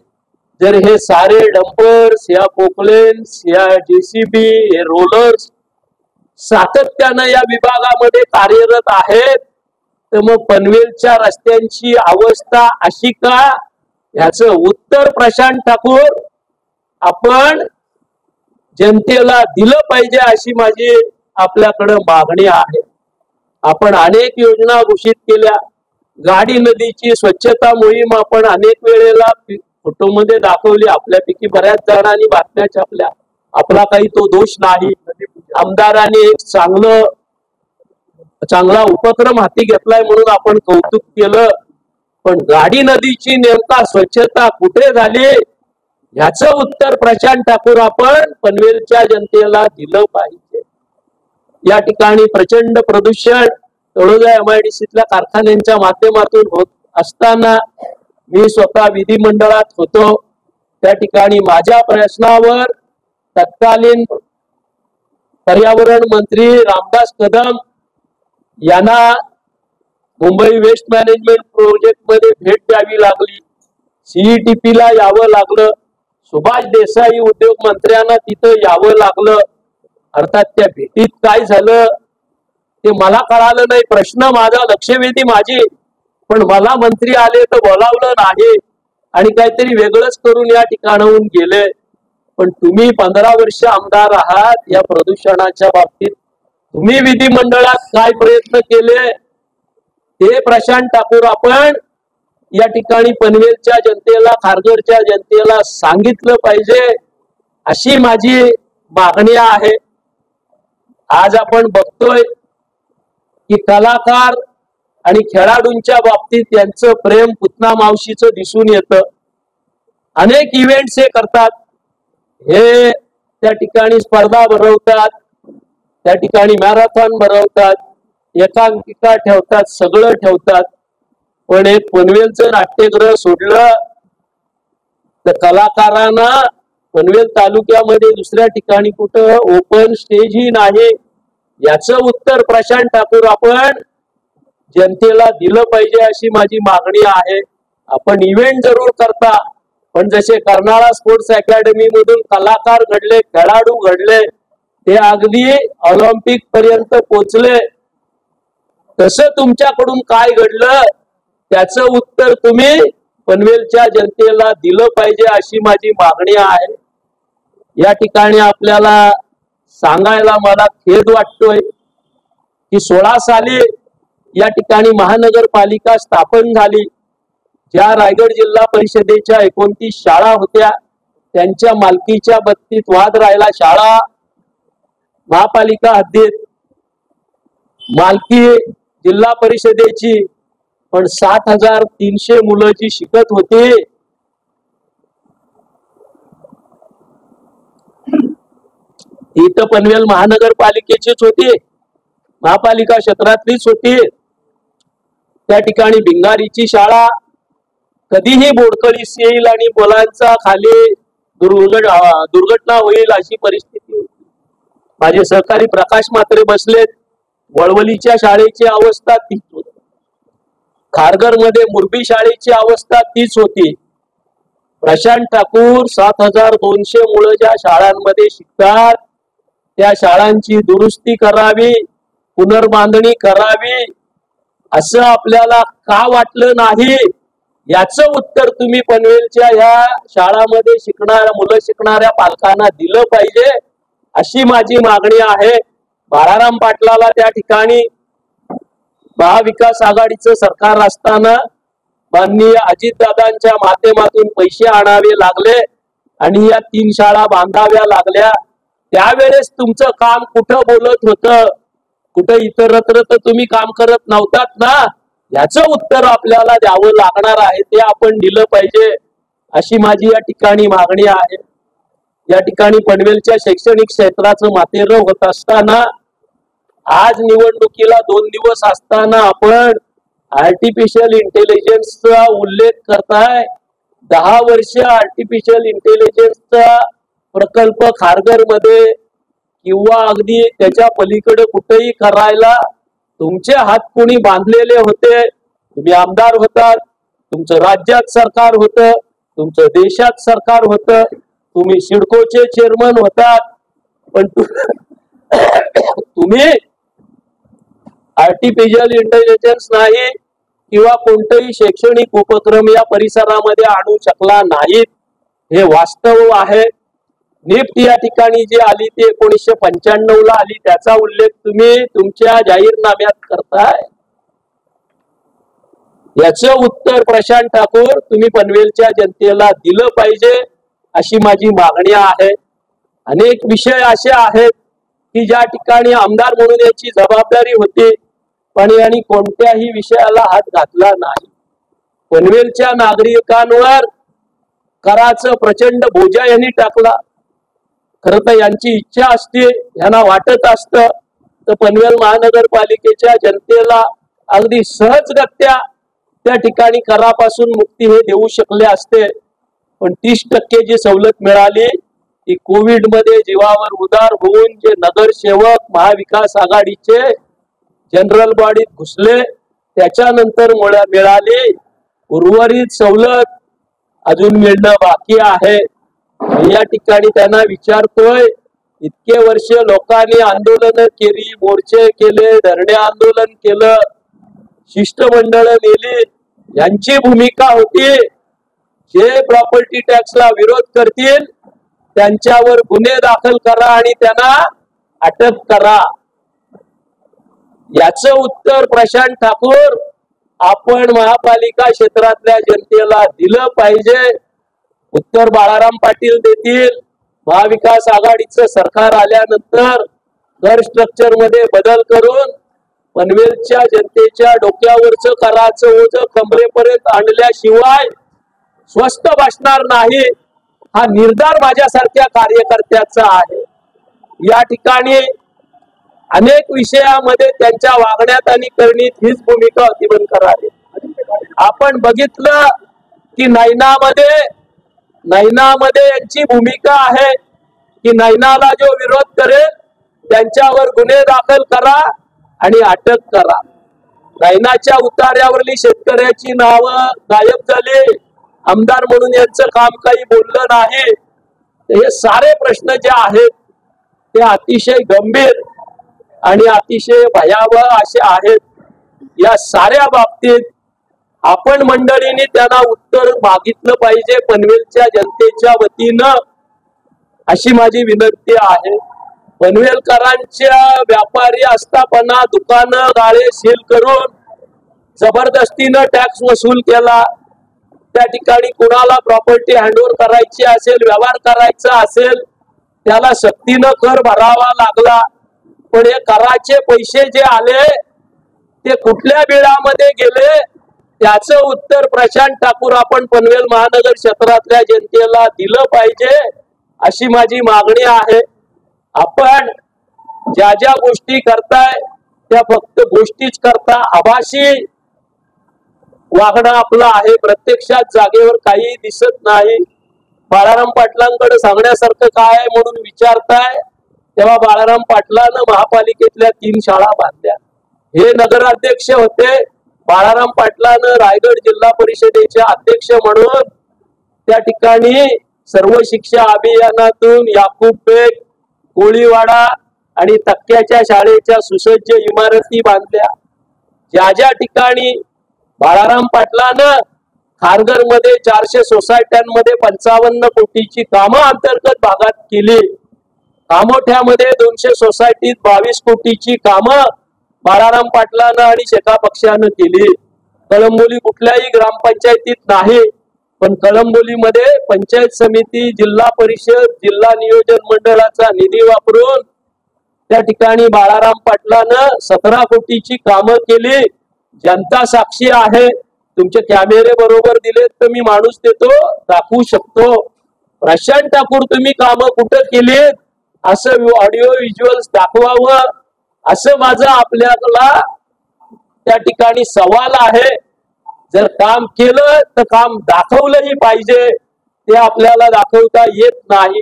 जर हे सारे डंपर्स, या पोकलेन्स, या JCB, हे रोलर्स सातत्यानं या विभागामध्ये कार्यरत आहेत, तर मग पनवेलच्या रस्त्यांची अवस्था अशी का? याचं उत्तर प्रशांत ठाकूर आपण जनतेला दिलं पाहिजे, अशी माझी आपल्याकडे मागणी आहे. आपण अनेक योजना घोषित केल्या. गाडी नदीची स्वच्छता मोहीम आपण अनेक वेळेला फोटोमध्ये दाखवली. आपल्यापैकी बऱ्याच जणांनी बातम्या छापल्या. आपला काही तो दोष नाही. आमदारांनी एक चांगला उपक्रम हाती घेतलाय म्हणून आपण कौतुक केलं. पण गाडी नदीची नेमका स्वच्छता कुठे झाली याचं उत्तर प्रशांत ठाकूर आपण पनवेलच्या जनतेला दिलं पाहिजे. या ठिकाणी प्रचंड प्रदूषण तळोजा MIDCतल्या कारखान्यांच्या माध्यमातून होत असताना मी स्वतः विधिमंडळात होतो. त्या ठिकाणी माझ्या प्रश्नावर तत्कालीन पर्यावरण मंत्री रामदास कदम यांना मुंबई वेस्ट मॅनेजमेंट प्रोजेक्ट मध्ये भेट द्यावी लागली. CETP ला यावं लागलं. सुभाष देसाई उद्योग मंत्र्यांना तिथं यावं लागलं. अर्थात त्या भेटीत काय झालं ते मला कळालं नाही. प्रश्न माझा लक्षवेधी माझी, पण मला मंत्री आले तर बोलावलं नाही आणि काहीतरी वेगळंच करून या ठिकाणाहून गेले. पण तुम्ही 15 वर्ष आमदार आहात. या प्रदूषणाच्या बाबतीत तुम्ही विधिमंडळात काय प्रयत्न केले ते प्रशांत ठाकूर आपण या ठिकाणी पनवेलच्या जनतेला, खारघरच्या जनतेला सांगितलं पाहिजे, अशी माझी मागणी आहे. आज आपण बघतोय की कलाकार आणि खेळाडूंच्या बाबतीत यांचं प्रेम पुतना मावशीचं दिसून येतं. अनेक इव्हेंट्स हे करतात, हे त्या ठिकाणी स्पर्धा भरवतात, त्या ठिकाणी मॅरेथॉन भरवतात, एकांकिका ठेवतात, सगळं ठेवतात. पण एक पनवेलचं नाट्यगृह सोडलं तर कलाकारांना पनवेल तालुक्यामध्ये दुसऱ्या ठिकाणी कुठं ओपन स्टेजही नाही. याचं उत्तर प्रशांत ठाकूर आपण जनतेला दिलं पाहिजे, अशी माझी मागणी आहे. आपण इव्हेंट जरूर करता, पण जसे कर्नाळा स्पोर्ट्स अकॅडमी मधून कलाकार घडले, खेळाडू घडले, ते अगदी ऑलिम्पिक पर्यंत पोहोचले, तसं तुमच्याकडून काय घडलं त्याचं उत्तर तुम्ही पनवेलच्या जनतेला दिलं पाहिजे, अशी माझी मागणी आहे. या ठिकाणी आपल्याला सांगायला मला खेद वाटतोय की 16 साली या ठिकाणी महानगरपालिका स्थापन झाली. ज्या रायगड जिल्हा परिषदेच्या 29 शाळा होत्या त्यांच्या मालकीच्या बाबतीत वाद राहिला. शाळा महापालिका हद्दीत, मालकी जिल्हा परिषदेची, पण 7,300 मुलं जी शिकत होती ती तर पनवेल महानगरपालिकेचीच होती, महापालिका क्षेत्रातलीच होती. त्या ठिकाणी भिंगारीची शाळा कधीही बोडकळीस येईल आणि मुलांचा खाली दुर्घटना होईल अशी परिस्थिती होती. माझे सहकारी प्रकाश म्हात्रे बसलेत. वळवलीच्या शाळेची अवस्था तीच होती. खारघर मध्ये मुरबी शाळेची अवस्था तीच होती. प्रशांत ठाकूर 7,200 मुलं ज्या शाळांमध्ये शिकतात त्या शाळांची दुरुस्ती करावी, पुनर्बांधणी करावी, असं आपल्याला का वाटलं नाही याचं उत्तर तुम्ही पनवेलच्या ह्या शाळांमध्ये मुलं शिकणाऱ्या पालकांना दिलं पाहिजे, अशी माझी मागणी आहे. बाळाराम पाटलाला त्या ठिकाणी महाविकास आघाडीचं सरकार असताना माननीय अजितदादांच्या माध्यमातून पैसे आणावे लागले आणि या 3 शाळा बांधाव्या लागल्या. त्यावेळेस तुमचं काम कुठं बोलत होतं, कुठं इतरत्र तर तुम्ही काम करत नव्हतात ना. याचं उत्तर आपल्याला द्यावं लागणार आहे, ते आपण दिलं पाहिजे, अशी माझी या ठिकाणी मागणी आहे. या ठिकाणी पनवेलच्या शैक्षणिक क्षेत्राचं मातेरं होत असताना, आज निवडणुकीला 2 दिवस असताना आपण आर्टिफिशियल इंटेलिजन्सचा उल्लेख करताय. 10 वर्ष आर्टिफिशियल इंटेलिजन्सचा प्रकल्प खारघरमध्ये किंवा अगदी त्याच्या पलीकडे कुठेही करायला तुमचे हात कोणी बांधलेले होते? तुम्ही आमदार होतात, तुमचं राज्यात सरकार होतं, तुमचं देशात सरकार होतं, तुम्ही सिडकोचे चेअरमन होतात, पण तुम्ही आर्टिफिशियल इंटेलिजन्स नाही किंवा कोणतेही शैक्षणिक उपक्रम या परिसरामध्ये आणू शकला नाहीत. हे वास्तव आहे. निफ्ट या ठिकाणी जी आली ती 1995 ला आली, त्याचा उल्लेख तुम्ही तुमच्या जाहीरनाम्यात करताय. याचं उत्तर प्रशांत ठाकूर तुम्ही पनवेलच्या जनतेला दिलं पाहिजे अशी माझी मागणी आहे. अनेक विषय असे आहेत की ज्या ठिकाणी आमदार म्हणून याची जबाबदारी होती, पण यांनी कोणत्याही विषयाला हात घातला नाही. पनवेलच्या नागरिकांवर कराचं प्रचंड बोजा यांनी टाकला. खरं तर यांची इच्छा असते, यांना वाटत असतं तर पनवेल महानगरपालिकेच्या जनतेला अगदी सहजगत्या त्या ठिकाणी करापासून मुक्ती हे देऊ शकले असते. पण 30% जी सवलत मिळाली ती कोविड मध्ये जीवावर उदार होऊन जे नगरसेवक महाविकास आघाडीचे जनरल बॉडीत घुसले त्याच्यानंतर मिळाली. उर्वरित सवलत अजून मिळणं बाकी आहे. या ठिकाणी त्यांना विचारतोय, इतके वर्ष लोकांनी आंदोलन केली, मोर्चे केले, धरणे आंदोलन केलं, शिष्टमंडळ नेली, यांची भूमिका होती जे प्रॉपर्टी टॅक्सला विरोध करतील त्यांच्यावर गुन्हे दाखल करा आणि त्यांना अटक करा. याचं उत्तर प्रशांत ठाकूर आपण महापालिका क्षेत्रातल्या जनतेला दिलं पाहिजे. उत्तर बाळाराम पाटील देतील. महाविकास आघाडीचं सरकार आल्यानंतर कर स्ट्रक्चर मध्ये बदल करून पनवेलच्या जनतेच्या डोक्यावरचं कराचं ओझ कमरेपर्यंत आणल्याशिवाय स्वस्त बसणार नाही. हा निर्धार माझ्यासारख्या कार्यकर्त्याचा आहे. या ठिकाणी अनेक विषयामध्ये त्यांच्या वागण्यात आणि करणीत हीच भूमिका होती. बंद करावी. आपण बघितलं की नैनामध्ये यांची भूमिका आहे की नैनाला जो विरोध करेल त्यांच्यावर गुन्हे दाखल करा आणि अटक करा. नैनाच्या उतार्यावरली शेतकऱ्याची नावं गायब झाली. आमदार म्हणून यांचं काम काही बोललं नाही. हे सारे प्रश्न जे आहेत ते अतिशय गंभीर आणि अतिशय भयावह असे आहेत. या साऱ्या बाबतीत आपण मंडळींनी त्यांना उत्तर मागितलं पाहिजे पनवेलच्या जनतेच्या वतीनं, अशी माझी विनंती आहे. पनवेलकरांच्या व्यापारी आस्थापना, दुकानं, गाळे सील करून जबरदस्तीनं टॅक्स वसूल केला. त्या ठिकाणी कुणाला प्रॉपर्टी हँडओव्हर करायची असेल, व्यवहार करायचा असेल, त्याला सक्तीनं कर भरावा लागला. पण हे कराचे पैसे जे आले ते कुठल्या बिळामध्ये गेले त्याचं उत्तर प्रशांत ठाकूर आपण पनवेल महानगर क्षेत्रातल्या जनतेला दिलं पाहिजे अशी माझी मागणी आहे. आपण ज्या ज्या गोष्टी करताय त्या फक्त गोष्टीच करता, आभासी वागणं आपलं आहे. प्रत्यक्षात जागेवर काही दिसत नाही. बाळाराम पाटलांकडे सांगण्यासारखं काय आहे म्हणून विचारताय तेव्हा बाळाराम पाटलानं महापालिकेतल्या 3 शाळा बांधल्या. हे नगराध्यक्ष होते. बाळाराम पाटलानं रायगड जिल्हा परिषदेचे अध्यक्ष म्हणून त्या ठिकाणी सर्व शिक्षा अभियानातून याकूब बेग, कोळीवाडा आणि तक्क्याच्या शाळेच्या सुसज्ज इमारती बांधल्या. ज्या ज्या ठिकाणी बाळाराम पाटलानं खारघरमध्ये 400 सोसायट्यांमध्ये 55 कोटीची कामं अंतर्गत भागात केली. कामोठ्यामध्ये 200 सोसायटीत 22 कोटीची कामं बाळाराम पाटलानं आणि शेका पक्षानं केली. कळंबोली कुठल्याही ग्रामपंचायतीत नाही, पण कळंबोलीमध्ये पंचायत समिती, जिल्हा परिषद, जिल्हा नियोजन मंडळाचा निधी वापरून त्या ठिकाणी बाळाराम पाटलानं 17 कोटीची कामं केली. जनता साक्षी आहे. तुमचे कॅमेरे बरोबर दिलेत तर मी माणूस देतो, दाखवू शकतो. प्रशांत ठाकूर तुम्ही कामं कुठं केलीत असं ऑडिओ व्हिज्युअल्स दाखवावं असं माझं आपल्याला त्या ठिकाणी सवाल आहे. जर काम केलं तर काम दाखवलंही पाहिजे, ते आपल्याला दाखवता येत नाही.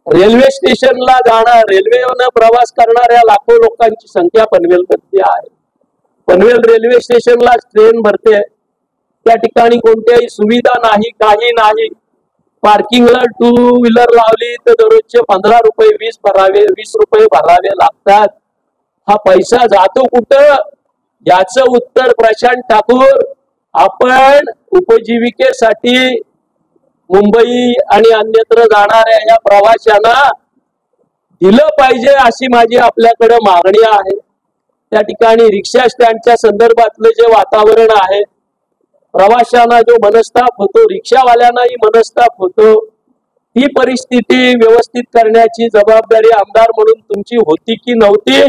रेल्वे स्टेशनला जाणार, रेल्वेनं प्रवास करणाऱ्या लाखो लोकांची संख्या पनवेलमध्ये आहे. पनवेल रेल्वे स्टेशनला ट्रेन भरते, त्या ठिकाणी कोणत्याही सुविधा नाही, काही नाही. पार्किंगला टू व्हीलर लावली तर दररोजचे 15 रुपये 20 रुपये भरावे लागतात. हा पैसा जातो कुठं, याचं उत्तर प्रशांत ठाकूर आपण उपजीविकेसाठी मुंबई आणि अन्यत्र जाणाऱ्या या प्रवाशांना दिलं पाहिजे, अशी माझी आपल्याकडे मागणी आहे. त्या ठिकाणी रिक्षा स्टँडच्या संदर्भातलं जे वातावरण आहे, प्रवाशांना जो मनस्ताप होतो, रिक्षावाल्यांनाही मनस्ताप होतो, ती परिस्थिती व्यवस्थित करण्याची जबाबदारी आमदार म्हणून तुमची होती की नव्हती,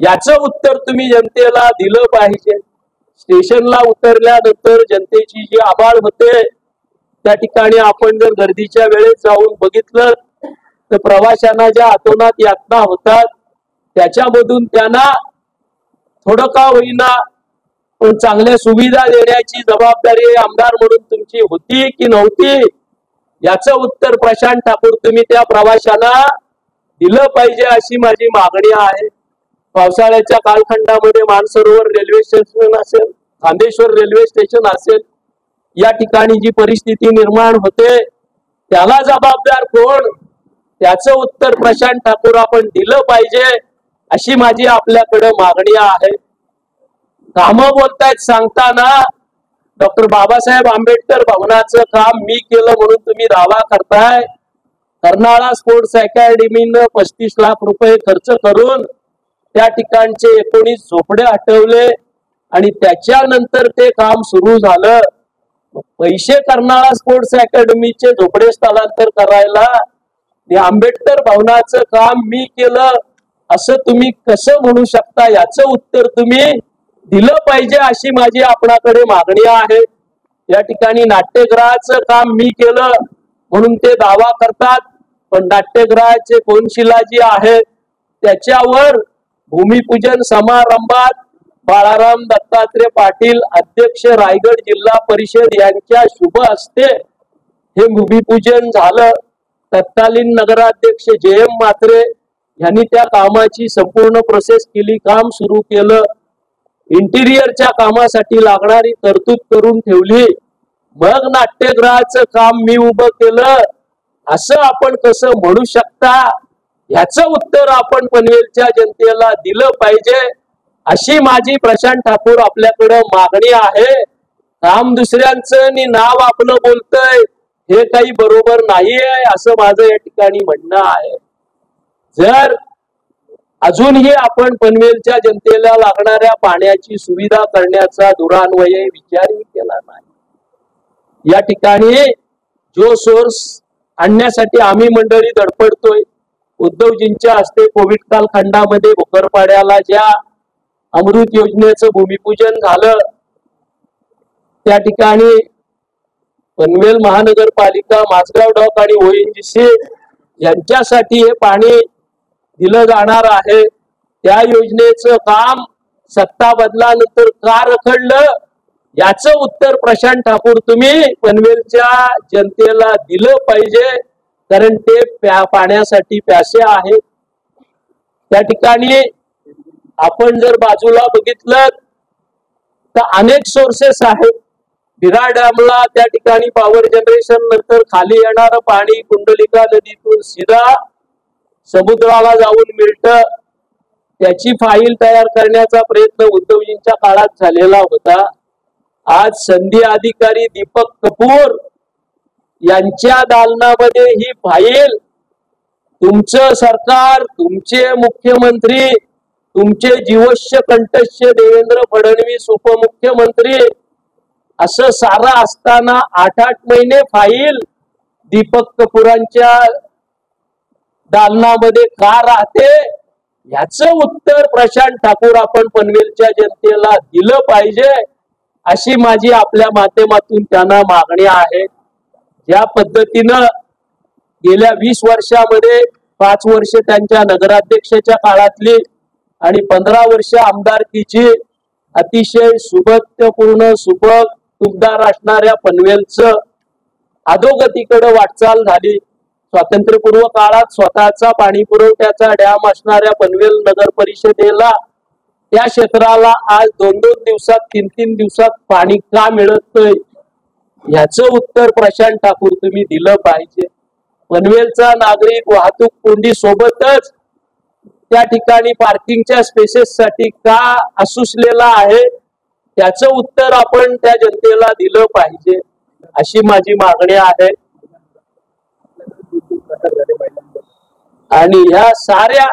याचं उत्तर तुम्ही जनतेला दिलं पाहिजे. स्टेशनला उतरल्यानंतर जनतेची जी आबाळ होते, त्या ठिकाणी आपण जर गर्दीच्या वेळेस जाऊन बघितलं तर प्रवाशांना ज्या अतोनात यातना होतात, त्याच्यामधून त्यांना थोडं का होईना पण चांगल्या सुविधा देण्याची जबाबदारी आमदार म्हणून तुमची होती की नव्हती, याचं उत्तर प्रशांत ठाकूर तुम्ही त्या प्रवाशांना दिलं पाहिजे, अशी माझी मागणी आहे. पावसाळ्याच्या कालखंडामध्ये मानसरोवर रेल्वे स्टेशन असेल, खांदेश्वर रेल्वे स्टेशन असेल, या ठिकाणी जी परिस्थिती निर्माण होते त्याला जबाबदार कोण, त्याचं उत्तर प्रशांत ठाकूर आपण दिलं पाहिजे, अशी माझी आपल्याकडे मागणी आहे. कामं बोलतायत सांगताना डॉक्टर बाबासाहेब आंबेडकर भवनाचं काम मी केलं म्हणून तुम्ही दावा करताय. कर्नाळा स्पोर्ट्स अकॅडमीनं 35 लाख रुपये खर्च करून त्या ठिकाणचे 19 झोपडे हटवले आणि त्याच्यानंतर ते काम सुरू झालं. पैसे कर्नाळा स्पोर्ट्स अकॅडमीचे झोपडे स्थलांतर करायला आंबेडकर भवनाचं काम मी केलं असं तुम्ही कसं म्हणू शकता, याचं उत्तर तुम्ही दिलं पाहिजे, अशी माझी आपणाकडे मागणी आहे. या ठिकाणी नाट्यगृहाचं काम मी केलं म्हणून ते दावा करतात, पण नाट्यगृहाचे कोनशिला जी आहे त्याच्यावर भूमिपूजन समारंभात बाळाराम दत्तात्रय पाटील अध्यक्ष रायगड जिल्हा परिषद यांच्या शुभ हस्ते हे भूमिपूजन झालं. तत्कालीन नगराध्यक्ष JM म्हात्रे यांनी त्या कामाची संपूर्ण प्रोसेस केली, काम सुरू केलं, इंटिरियरच्या कामासाठी लागणारी तरतूद करून ठेवली. मग नाट्यगृहाचं काम मी उभं केलं असं आपण कसं म्हणू शकता, याचं उत्तर आपण पनवेलच्या जनतेला दिलं पाहिजे, अशी माझी प्रशांत ठाकूर आपल्याकडे मागणी आहे. काम दुसऱ्यांचं आणि नाव आपलं बोलतय हे काही बरोबर नाहीये, असं माझं या ठिकाणी म्हणणं आहे. जर अजूनही आपण पनवेलच्या जनतेला लागणाऱ्या पाण्याची सुविधा करण्याचा दुरान्वय विचारही केला नाही, या ठिकाणी जो सोर्स आणण्यासाठी आम्ही मंडळी धडपडतोय, उद्धवजींच्या हस्ते कोविड कालखंडामध्ये भोकरपाड्याला ज्या अमृत योजनेचं भूमिपूजन झालं, त्या ठिकाणी पनवेल महानगरपालिका, माझगाव डॉक आणि ONGC यांच्यासाठी हे पाणी दिलं जाणार आहे. त्या योजनेचं काम सत्ता बदलानंतर का रखडलं, याचं उत्तर प्रशांत ठाकूर तुम्ही पनवेलच्या जनतेला दिलं पाहिजे, कारण ते पाण्यासाठी प्यासे आहेत. त्या ठिकाणी आपण जर बाजूला बघितलं तर अनेक सोर्सेस आहेत. विरा डॅमला त्या ठिकाणी पॉवर जनरेशन नंतर खाली येणारं पाणी कुंडलिका नदीतून सीधा समुद्राला जाऊन मिळतं, त्याची फाईल तयार करण्याचा प्रयत्न उद्धवजींच्या काळात झालेला होता. आज संधी अधिकारी दीपक कपूर यांच्या दालनामध्ये ही फाईल तुमचं सरकार, तुमचे मुख्यमंत्री, तुमचे जीवश्य कंठस्य देवेंद्र फडणवीस उपमुख्यमंत्री असं सारा असताना 8-8 महिने फाईल दीपक कपूरांच्या दालनामध्ये का राहते, याचं उत्तर प्रशांत ठाकूर आपण पनवेलच्या जनतेला दिलं पाहिजे, अशी माझी आपल्या माध्यमातून त्यांना मागणी आहे. ज्या पद्धतीनं गेल्या 20 वर्षामध्ये 5 वर्ष त्यांच्या नगराध्यक्षाच्या काळातली आणि 15 वर्ष आमदारकीची अतिशय सुबत्यपूर्ण सुबक तुबदार असणाऱ्या पनवेलचं अधोगतीकडे वाटचाल झाली। स्वातंत्र्यपूर्व काळात स्वतःचा पाणी पुरवठ्याचा डॅम असणाऱ्या पनवेल नगर परिषदेला त्या क्षेत्राला आज 2-2 दिवसात 3-3 दिवसात पाणी का मिळत नाही याचं उत्तर प्रशांत ठाकूर तुम्ही दिलं पाहिजे। पनवेलचा नागरिक वाहतूक कोंडी सोबतच त्या ठिकाणी पार्किंगच्या स्पेसेस साठी का असुसलेला आहे त्याचं उत्तर आपण त्या जनतेला दिलं पाहिजे अशी माझी मागणी आहे। आणि ह्या साऱ्या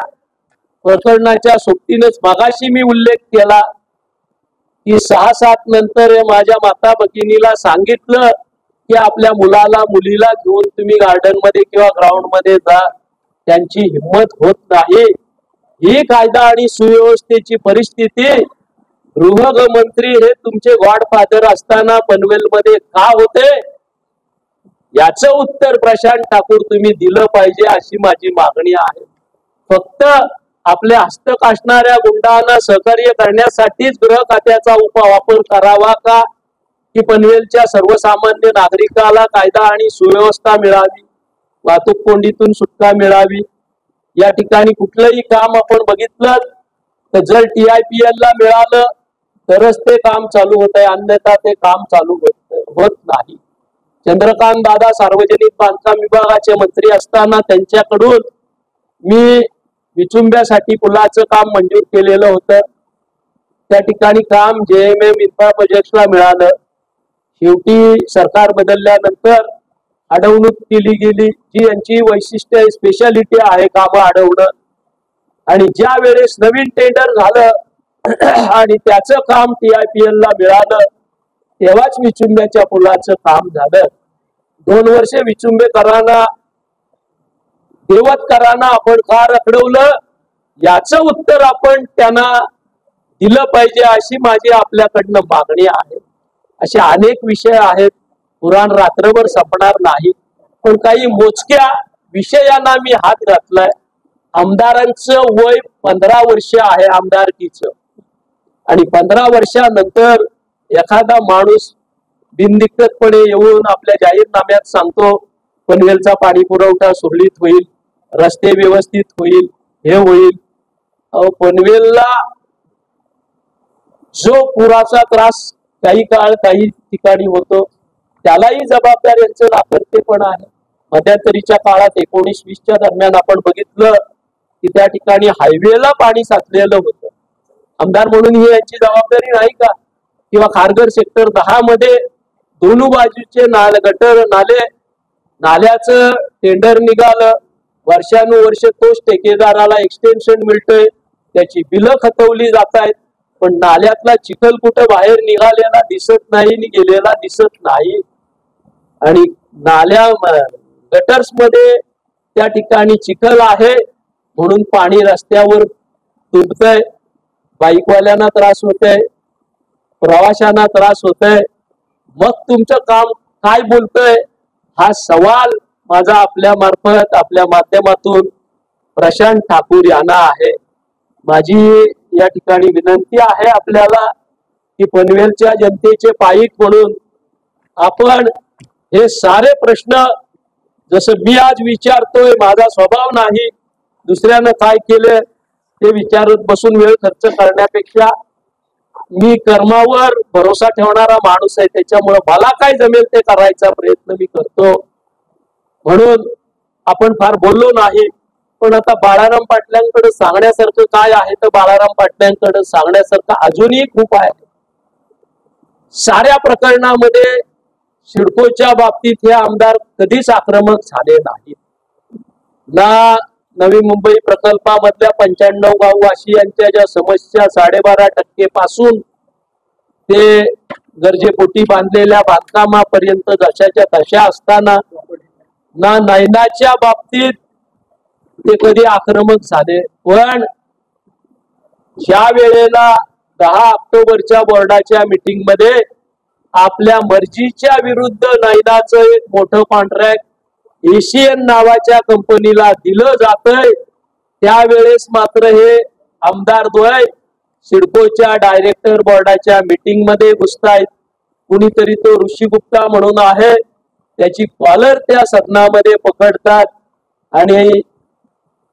प्रकरणाच्या सोबतीनेच मगाशी मी उल्लेख केला की 6-7 नंतर माझ्या माता भगिनीला सांगितलं की आपल्या मुलाला मुलीला घेऊन तुम्ही गार्डन मध्ये किंवा ग्राउंड मध्ये जा, त्यांची हिंमत होत नाही। ही कायदा आणि सुव्यवस्थेची परिस्थिती गृहमंत्री हे तुमचे गॉडफादर असताना पनवेल मध्ये का होते याचं उत्तर प्रशांत ठाकूर तुम्ही दिलं पाहिजे अशी माझी मागणी आहे। फक्त आपल्या हस्तक असणाऱ्या गुंडांना सहकार्य करण्यासाठीच गृह खात्याचा वापर करावा का की पनवेलच्या सर्वसामान्य नागरिकाला कायदा आणि सुव्यवस्था मिळावी, वाहतूक कोंडीतून सुटका मिळावी। या ठिकाणी कुठलंही काम आपण बघितलं तर जर TIPL ला मिळालं तरच ते काम चालू होत आहे, अन्यथा ते काम चालू होत नाही। चंद्रकांत दादा सार्वजनिक बांधकाम विभागाचे मंत्री असताना त्यांच्याकडून मी विचुंब्यासाठी पुलाचं काम मंजूर केलेलं होतं। त्या ठिकाणी काम JMM इन्फ्रा प्रोजेक्ट्सला मिळालं। शेवटी सरकार बदलल्यानंतर अडवणूक केली गेली जी यांची वैशिष्ट्य स्पेशालिटी आहे काम अडवणं। आणि ज्या वेळेस नवीन टेंडर झालं आणि त्याचं काम TIPL ला मिळालं तेव्हाच विचुंब्याच्या पुलाचं काम झालं। 2 वर्ष विचुंबेकरांना देवतकरांना आपण का रखडवलं याचं उत्तर आपण त्यांना दिलं पाहिजे अशी माझी आपल्याकडनं मागणी आहे। असे अनेक विषय आहेत, पुराण रात्रभर संपणार नाही, पण काही मोजक्या विषयांना मी हात घातलाय। आमदारांचं वय 15 वर्ष आहे आमदारकीचं आणि 15 वर्षानंतर एखादा माणूस बिनदिक्कतपणे येऊन आपल्या जाहीरनाम्यात सांगतो पनवेलचा पाणी पुरवठा सुरळीत होईल, रस्ते व्यवस्थित होईल, हे होईल। पनवेलला जो पुराचा त्रास काही काळ काही ठिकाणी होतो त्यालाही जबाबदार यांचं लापरतेपण आहे। मध्यंतरीच्या काळात 19-20च्या दरम्यान आपण बघितलं की त्या ठिकाणी हायवेला पाणी साचलेलं होतं। आमदार म्हणून ही यांची जबाबदारी नाही का? किंवा खारघर सेक्टर 10 मध्ये दोन्ही बाजूचे गटर नाल्याचं टेंडर निघालं, वर्षानुवर्ष तोच ठेकेदाराला एक्सटेन्शन मिळतंय, त्याची बिलं खतवली जात आहेत, पण नाल्यातला चिखल कुठं बाहेर निघालेला दिसत नाही, गेलेला दिसत नाही। आणि नाल्या गटर्स मध्ये त्या ठिकाणी चिखल आहे म्हणून पाणी रस्त्यावर तुंबतंय, बाईकवाल्यांना त्रास होतोय, प्रवाशांना त्रास होतोय। मग तुमचं काम काय बोलतोय हा सवाल माझा आपल्या मार्फत आपल्या माध्यमातून प्रशांत ठाकूर यांना आहे। माझी या ठिकाणी विनंती आहे आपल्याला की पनवेलच्या जनतेचे पाईक म्हणून आपण हे सारे प्रश्न जसं मी आज विचारतोय, माझा स्वभाव नाही दुसऱ्यानं काय केलं ते विचारत बसून वेळ खर्च करण्यापेक्षा मी कर्मावर भरोसा ठेवणारा माणूस आहे, त्याच्यामुळे मला काय जमेल ते करायचा प्रयत्न मी करतो। म्हणून आपण फार बोललो नाही, पण आता बाळाराम पाटलांकडे सांगण्यासारखं काय आहे तर बाळाराम पाटलांकडे सांगण्यासारखं अजूनही खूप आहे। साऱ्या प्रकरणामध्ये सिडकोच्या बाबतीत हे आमदार कधीच आक्रमक झाले नाहीत ना। नवी मुंबई प्रकल्पामधल्या 95 गाववासियांच्या ज्या समस्या 12.5% पासून ते गरजेपोटी बांधलेल्या बांधकामापर्यंत जशाच्या तशा असताना ना नैनाच्या बाबतीत ते कधी आक्रमक झाले। पण ज्या वेळेला 10 ऑक्टोबरच्या बोर्डाच्या मीटिंग मध्ये आपल्या मर्जीच्या विरुद्ध नैनाचं एक मोठं कॉन्ट्रॅक्ट एशियन नावाच्या कंपनीला दिलं जातंय त्यावेळेस मात्र हे आमदार द्वय सिडकोच्या डायरेक्टर बोर्डाच्या मीटिंग मध्ये घुसतायत. कुणीतरी तो ऋषी गुप्ता म्हणून आहे, त्याची कॉलर त्या सदनामध्ये पकडतात आणि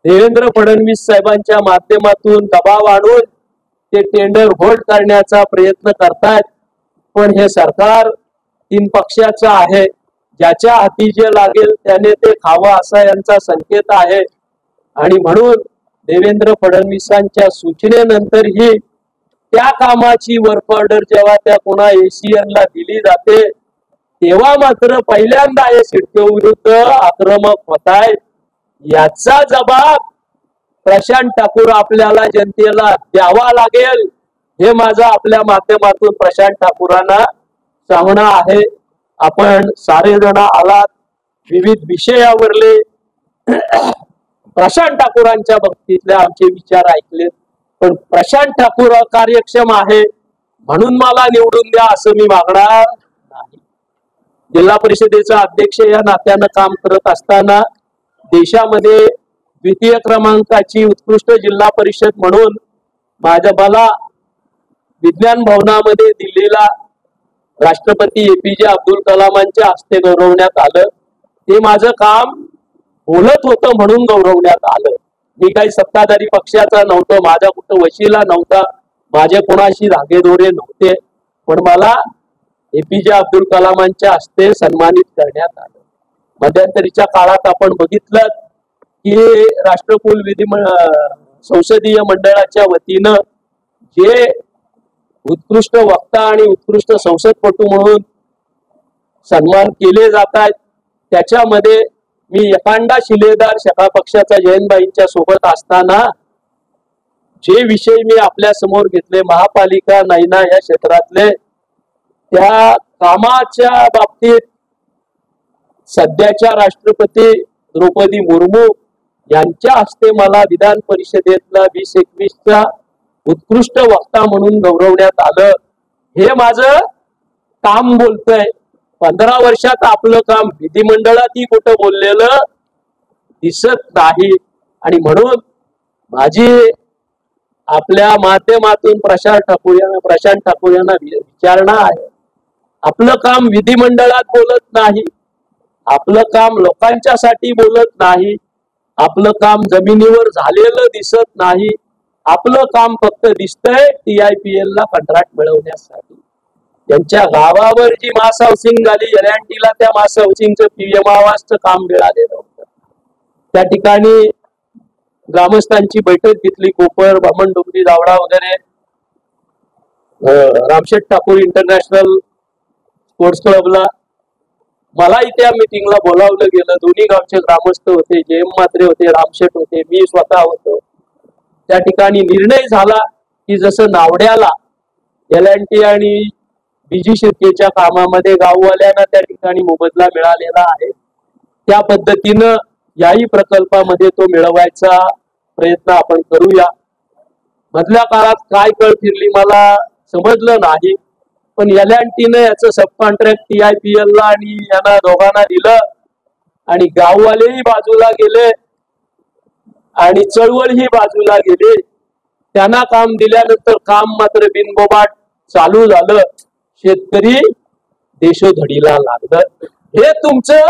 देवेंद्र फडणवीस साहेबांच्या माध्यमातून दबाव आणून ते टेंडर होल्ड करण्याचा प्रयत्न करतात. पण हे सरकार 3 पक्षाचं आहे, ज्याच्या हाती जे लागेल त्याने ते खावं असा यांचा संकेत आहे. आणि म्हणून देवेंद्र फडणवीसांच्या सूचनेनंतरही त्या कामाची वर्क ऑर्डर जेव्हा त्या कोणा एसीएनला दिली जाते तेव्हा मात्र पहिल्यांदा हे सिडको विरुद्ध आक्रमक होत आहेत. याचा जबाब प्रशांत ठाकूर आपल्याला जनतेला द्यावा लागेल, हे माझं आपल्या माध्यमातून प्रशांत ठाकूरांना सांगणं आहे. आपण सारे जण आलात, विविध विषयावरले प्रशांत ठाकूरांच्या बाबतीतले आमचे विचार ऐकलेत. पण प्रशांत ठाकूर कार्यक्षम आहे म्हणून मला निवडून द्या असं मी मागणार नाही. जिल्हा परिषदेचा अध्यक्ष या नात्यानं काम करत असताना देशामध्ये द्वितीय क्रमांकाची उत्कृष्ट जिल्हा परिषद म्हणून मला विज्ञान भवनामध्ये दिल्लीला राष्ट्रपती APJ अब्दुल कलामांच्या हस्ते गौरवण्यात आलं. ते माझं काम बोलत होतं म्हणून गौरवण्यात आलं. मी काही सत्ताधारी पक्षाचा नव्हतो, माझा कुठं वशिला नव्हता, माझे कोणाशी धागेदोरे नव्हते, पण मला APJ अब्दुल कलामांच्या हस्ते सन्मानित करण्यात आलं. मध्यंतरीच्या काळात आपण बघितलं की राष्ट्रकुल संसदीय मंडळाच्या वतीनं जे उत्कृष्ट वक्ता आणि उत्कृष्ट संसदपटू म्हणून सन्मान केले जातात त्याच्यामध्ये मी एकांडा शिलेदार सखा पक्षाचा जयंतबाईंच्या सोबत असताना जे विषय मी आपल्या समोर घेतले महापालिका नैना या क्षेत्रातले, त्या कामाच्या बाबतीत सध्याच्या राष्ट्रपती द्रौपदी मुर्मू यांच्या हस्ते मला विधान परिषदेतला 2021चा उत्कृष्ट वक्ता म्हणून गौरवण्यात आलं. हे माझं काम बोलतंय. 15 वर्षात आपलं काम विधिमंडळातही कुठं बोललेलं दिसत नाही. आणि म्हणून माझी आपल्या माध्यमातून प्रशांत ठाकूर यांना विचारणा आहे, आपलं काम विधिमंडळात बोलत नाही, आपलं काम लोकांच्यासाठी बोलत नाही, आपलं काम जमिनीवर झालेलं दिसत नाही, आपलं काम फक्त दिसतंय TIPL ला कंत्राट मिळवण्यासाठी. त्यांच्या गावावर जी मास हाऊसिंग झाली एलएनटीला, त्या मास हाऊसिंगचं PM आवासचं काम मिळालेलं होतं. त्या ठिकाणी ग्रामस्थांची बैठक घेतली, कोपर, बामणडोंगरी, दावडा वगैरे. रामशेठ ठाकूर इंटरनॅशनल स्पोर्ट्स क्लबला मलाही त्या मीटिंगला बोलावलं गेलं. दोन्ही गावचे ग्रामस्थ होते, JM म्हात्रे होते, रामशेठ होते, मी स्वतः होतो. त्या ठिकाणी निर्णय झाला की जसं नावड्याला LNT आणि BG शिर्केच्या कामामध्ये गाववाल्यांना त्या ठिकाणी मोबदला मिळालेला आहे, त्या पद्धतीनं याही प्रकल्पामध्ये तो मिळवायचा प्रयत्न आपण करूया. मधल्या काळात काय कळ फिरली मला समजलं नाही, पण LNTने याचं सब कॉन्ट्रॅक्ट TIPL ला आणि यांना दोघांना दिलं आणि गाववालेही बाजूला गेले आणि चळवळ ही बाजूला गेली. त्यांना काम दिल्यानंतर काम मात्र बिनबोबाट चालू झालं. शेतकरी देशोधडीला लागलं. हे तुमचं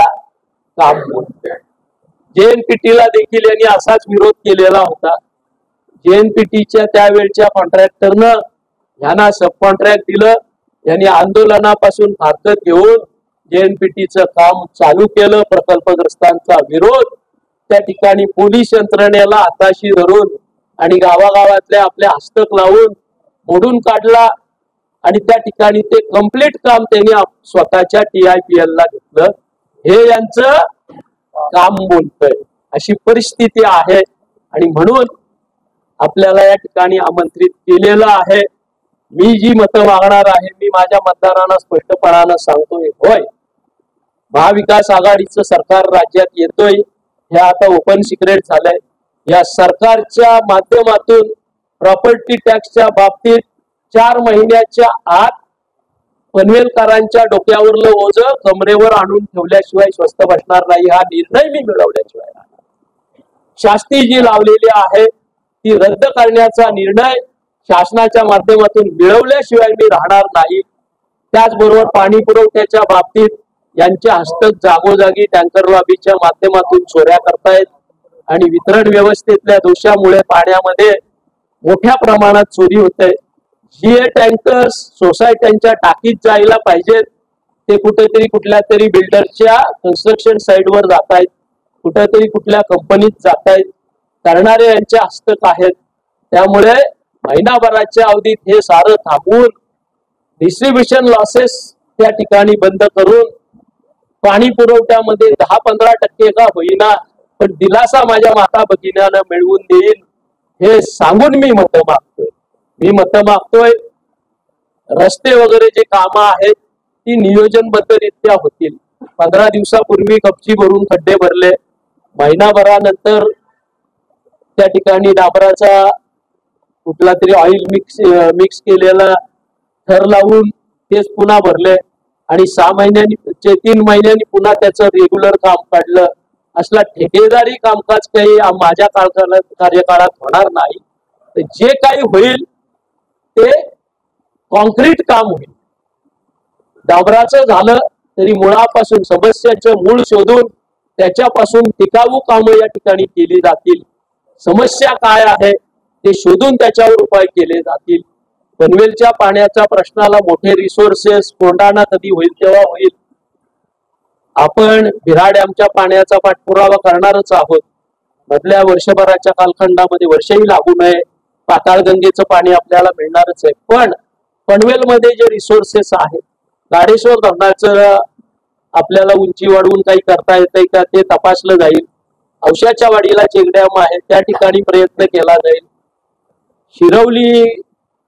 काम होतं. JNPT ला देखील यांनी असाच विरोध केलेला होता. JNPTच्या त्यावेळच्या कॉन्ट्रॅक्टरनं यांना सब कॉन्ट्रॅक्ट दिलं. यांनी आंदोलनापासून हरकत घेऊन JNPTचं काम चालू केलं. प्रकल्पग्रस्तांचा विरोध, त्या ठिकाणी पोलीस यंत्रणेला हाताशी धरून आणि गावागावातल्या आपल्या हस्तक लावून मोडून काढला आणि त्या ठिकाणी ते कम्प्लीट काम त्यांनी स्वतःच्या TIPL ला घेतलं. हे यांचं काम बोलतंय. अशी परिस्थिती आहे आणि म्हणून आपल्याला या ठिकाणी आमंत्रित केलेलं आहे. मी जी मतं मागणार आहे, मी माझ्या मतदारांना स्पष्टपणानं सांगतोय, होय महाविकास आघाडीचं सरकार राज्यात येतोय, हे आता ओपन सिक्रेट झालंय. या सरकारच्या माध्यमातून प्रॉपर्टी टॅक्सच्या बाबतीत 4 महिन्याच्या आत पनवेलकरांच्या डोक्यावरलं ओझ कमरेवर आणून ठेवल्याशिवाय स्वस्त बसणार नाही. हा निर्णय मी मिळवल्याशिवाय शास्ती जी लावलेली आहे ती रद्द करण्याचा निर्णय शासनाच्या माध्यमातून मिळवल्याशिवाय मी राहणार नाही। त्याचबरोबर पाणी पुरवठ्याच्या बाबतीत यांच्या हस्तक जागोजागी टँकर लॉबीच्या माध्यमातून चोऱ्या करतायत आणि वितरण व्यवस्थेतल्या दोषामुळे पाण्यामध्ये मोठ्या प्रमाणात चोरी होते। जे टँकर्स सोसायट्यांच्या टाकीत जायला पाहिजेत ते कुठेतरी कुठल्या तरी बिल्डरच्या कन्स्ट्रक्शन साईटवर जात आहेत, कुठेतरी कुठल्या कंपनीत जात आहेत, करणारे यांच्या हस्तक आहेत। त्यामुळे महिनाभराच्या अवधीत हे सारं थांबवून डिस्ट्रीब्युशन लॉसेस त्या ठिकाणी बंद करून पाणी पुरवठ्यामध्ये 10-15% का होईना पण दिलासा माझ्या माता भगिनींना मिळवून देईल हे सांगून मी मतं मागतोय। रस्ते वगैरे जे कामं आहेत ती नियोजनबद्धरित्या होतील। 15 दिवसापूर्वी गपची भरून खड्डे भरले, महिनाभरानंतर त्या ठिकाणी डांबराचा कुठला तरी ऑइल मिक्स केलेला थर लावून तेच पुन्हा भरले आणि 6 महिन्यांनी 3 महिन्यांनी पुन्हा त्याचं रेग्युलर काम काढलं। असला ठेकेदारी कामकाज काही माझ्या कार्यकाळात होणार नाही। तर जे काही होईल ते कॉन्क्रीट काम होईल। डांबराचं झालं तरी मुळापासून समस्याचं मूळ शोधून त्याच्यापासून टिकाऊ कामं या ठिकाणी केली जातील। समस्या काय आहे ते शोधून त्याच्यावर उपाय केले जातील। पनवेलच्या पाण्याच्या प्रश्नाला मोठे रिसोर्सेस कोंडाणा कधी होईल तेव्हा होईल। आपण विरार डॅमच्या पाण्याचा पाठपुरावा करणारच आहोत। मधल्या वर्षभराच्या कालखंडामध्ये वर्षही लागू नये पाताळगंगेचं पाणी आपल्याला मिळणारच आहे। पण पनवेलमध्ये जे रिसोर्सेस आहेत, गाडेश्वर धरणाचं आपल्याला उंची वाढवून काही करता येतंय का ते तपासलं जाईल। औशाच्या वाडीला चेक डॅम आहे त्या ठिकाणी प्रयत्न केला जाईल। शिरवली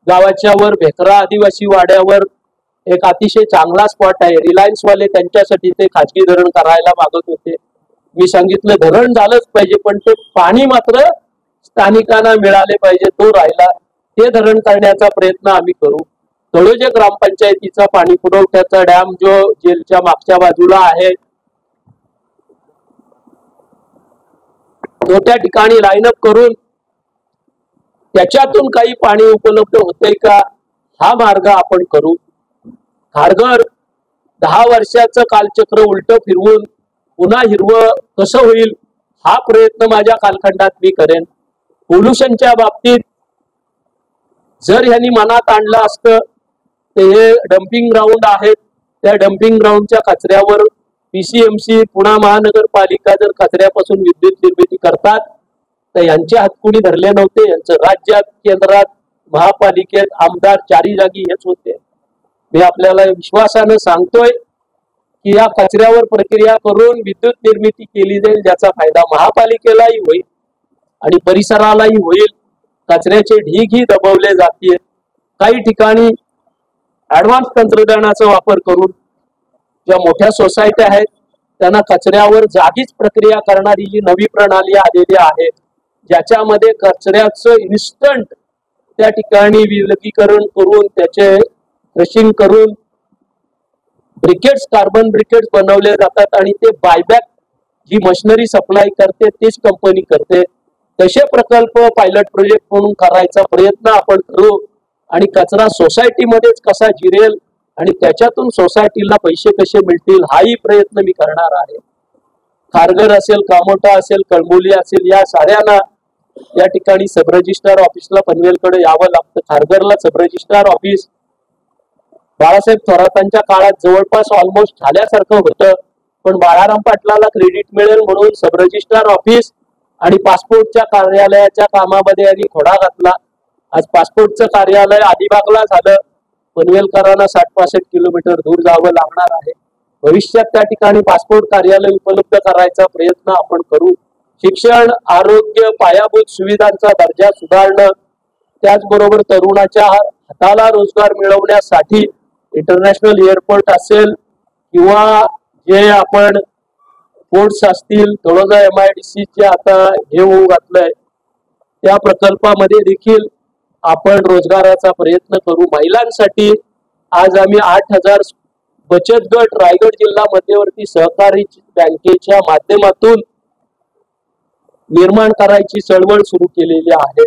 गावाच्या वर भेकरा आदिवासी वाड्यावर एक अतिशय चांगला स्पॉट आहे। रिलायन्स वाले त्यांच्यासाठी ते खाजगी धरण करायला मागत होते। मी सांगितलं धरण झालंच पाहिजे पण ते पाणी मात्र स्थानिकांना मिळाले पाहिजे, तो राहिला। ते धरण करण्याचा प्रयत्न आम्ही करू। तळोजे ग्रामपंचायतीचा पाणी पुरवठ्याचा डॅम जो जेलच्या मागच्या बाजूला आहे तो त्या ठिकाणी लाईनअप करून त्याच्यातून काही पाणी उपलब्ध होते का हा मार्ग आपण करू। खारघर 10 वर्षाचं कालचक्र उलट फिरवून पुन्हा हिरवं कसं होईल हा प्रयत्न माझ्या कालखंडात मी करेन। पोल्युशनच्या बाबतीत जर ह्यांनी मनात आणलं असतं तर हे डम्पिंग ग्राउंड आहेत, त्या डम्पिंग ग्राउंडच्या कचऱ्यावर PCMC पुणे महानगरपालिका जर कचऱ्यापासून विद्युत निर्मिती करतात तर यांचे हातकुणी धरले नव्हते। यांचं राज्यात केंद्रात महापालिकेत आमदार चारी जागी हेच होते। मी आपल्याला विश्वासानं सांगतोय की या कचऱ्यावर प्रक्रिया करून विद्युत निर्मिती केली जाईल ज्याचा फायदा महापालिकेलाही होईल आणि परिसरालाही होईल। कचऱ्याचे ढीगही दबवले जातील। काही ठिकाणी ऍडव्हान्स तंत्रज्ञानाचा वापर करून ज्या मोठ्या सोसायट्या आहेत त्यांना कचऱ्यावर जागीच प्रक्रिया करणारी जी नवी प्रणाली आलेली आहे ज्याच्यामध्ये कचऱ्याचं इन्स्टंट त्या ठिकाणी विलगीकरण करून त्याचे क्रशिंग करून ब्रिकेट्स कार्बन ब्रिकेट्स बनवले जातात आणि ते बायबॅक जी मशिनरी सप्लाय करते तीच कंपनी करते। तसे प्रकल्प पायलट प्रोजेक्ट म्हणून करायचा प्रयत्न आपण करू आणि कचरा सोसायटीमध्येच कसा जिरेल आणि त्याच्यातून सोसायटीला पैसे कसे मिळतील हाही प्रयत्न मी करणार आहे। खारघर असेल, कामोठा असेल, कळमोली असेल या साऱ्यांना या ठिकाणी सब रजिस्ट्रार ऑफिसला पनवेलकडे यावं लागतं। खारघरला सब रजिस्ट्रार ऑफिस बाळासाहेब थोरातांच्या काळात जवळपास ऑलमोस्ट झाल्यासारखं होतं पण बाळाराम पाटलाला क्रेडिट मिळेल म्हणून सब रजिस्ट्रार ऑफिस आणि पासपोर्टच्या कार्यालयाच्या कामामध्ये यांनी खोडा घातला। आज पासपोर्टचं कार्यालय अलिबागला झालं। पनवेलकरांना 60-65 किलोमीटर दूर जावं लागणार आहे। भविष्यात त्या ठिकाणी पासपोर्ट कार्यालय उपलब्ध करायचा प्रयत्न आपण करू। शिक्षण, आरोग्य, पायाभूत सुविधांचा दर्जा सुधारणं, त्याचबरोबर तरुणाच्या हाताला रोजगार मिळवण्यासाठी इंटरनॅशनल एअरपोर्ट असेल किंवा जे आपण पोर्ट्स असतील, तळोजा MIDC चे आता हे होऊ घातलंय त्या प्रकल्पामध्ये देखील आपण रोजगाराचा प्रयत्न करू। महिलांसाठी आज आम्ही 8000 बचत गट रायगड जिल्हा मध्यवर्ती सहकारी बँकेच्या माध्यमातून निर्माण करायची चळवळ सुरू केलेली आहे।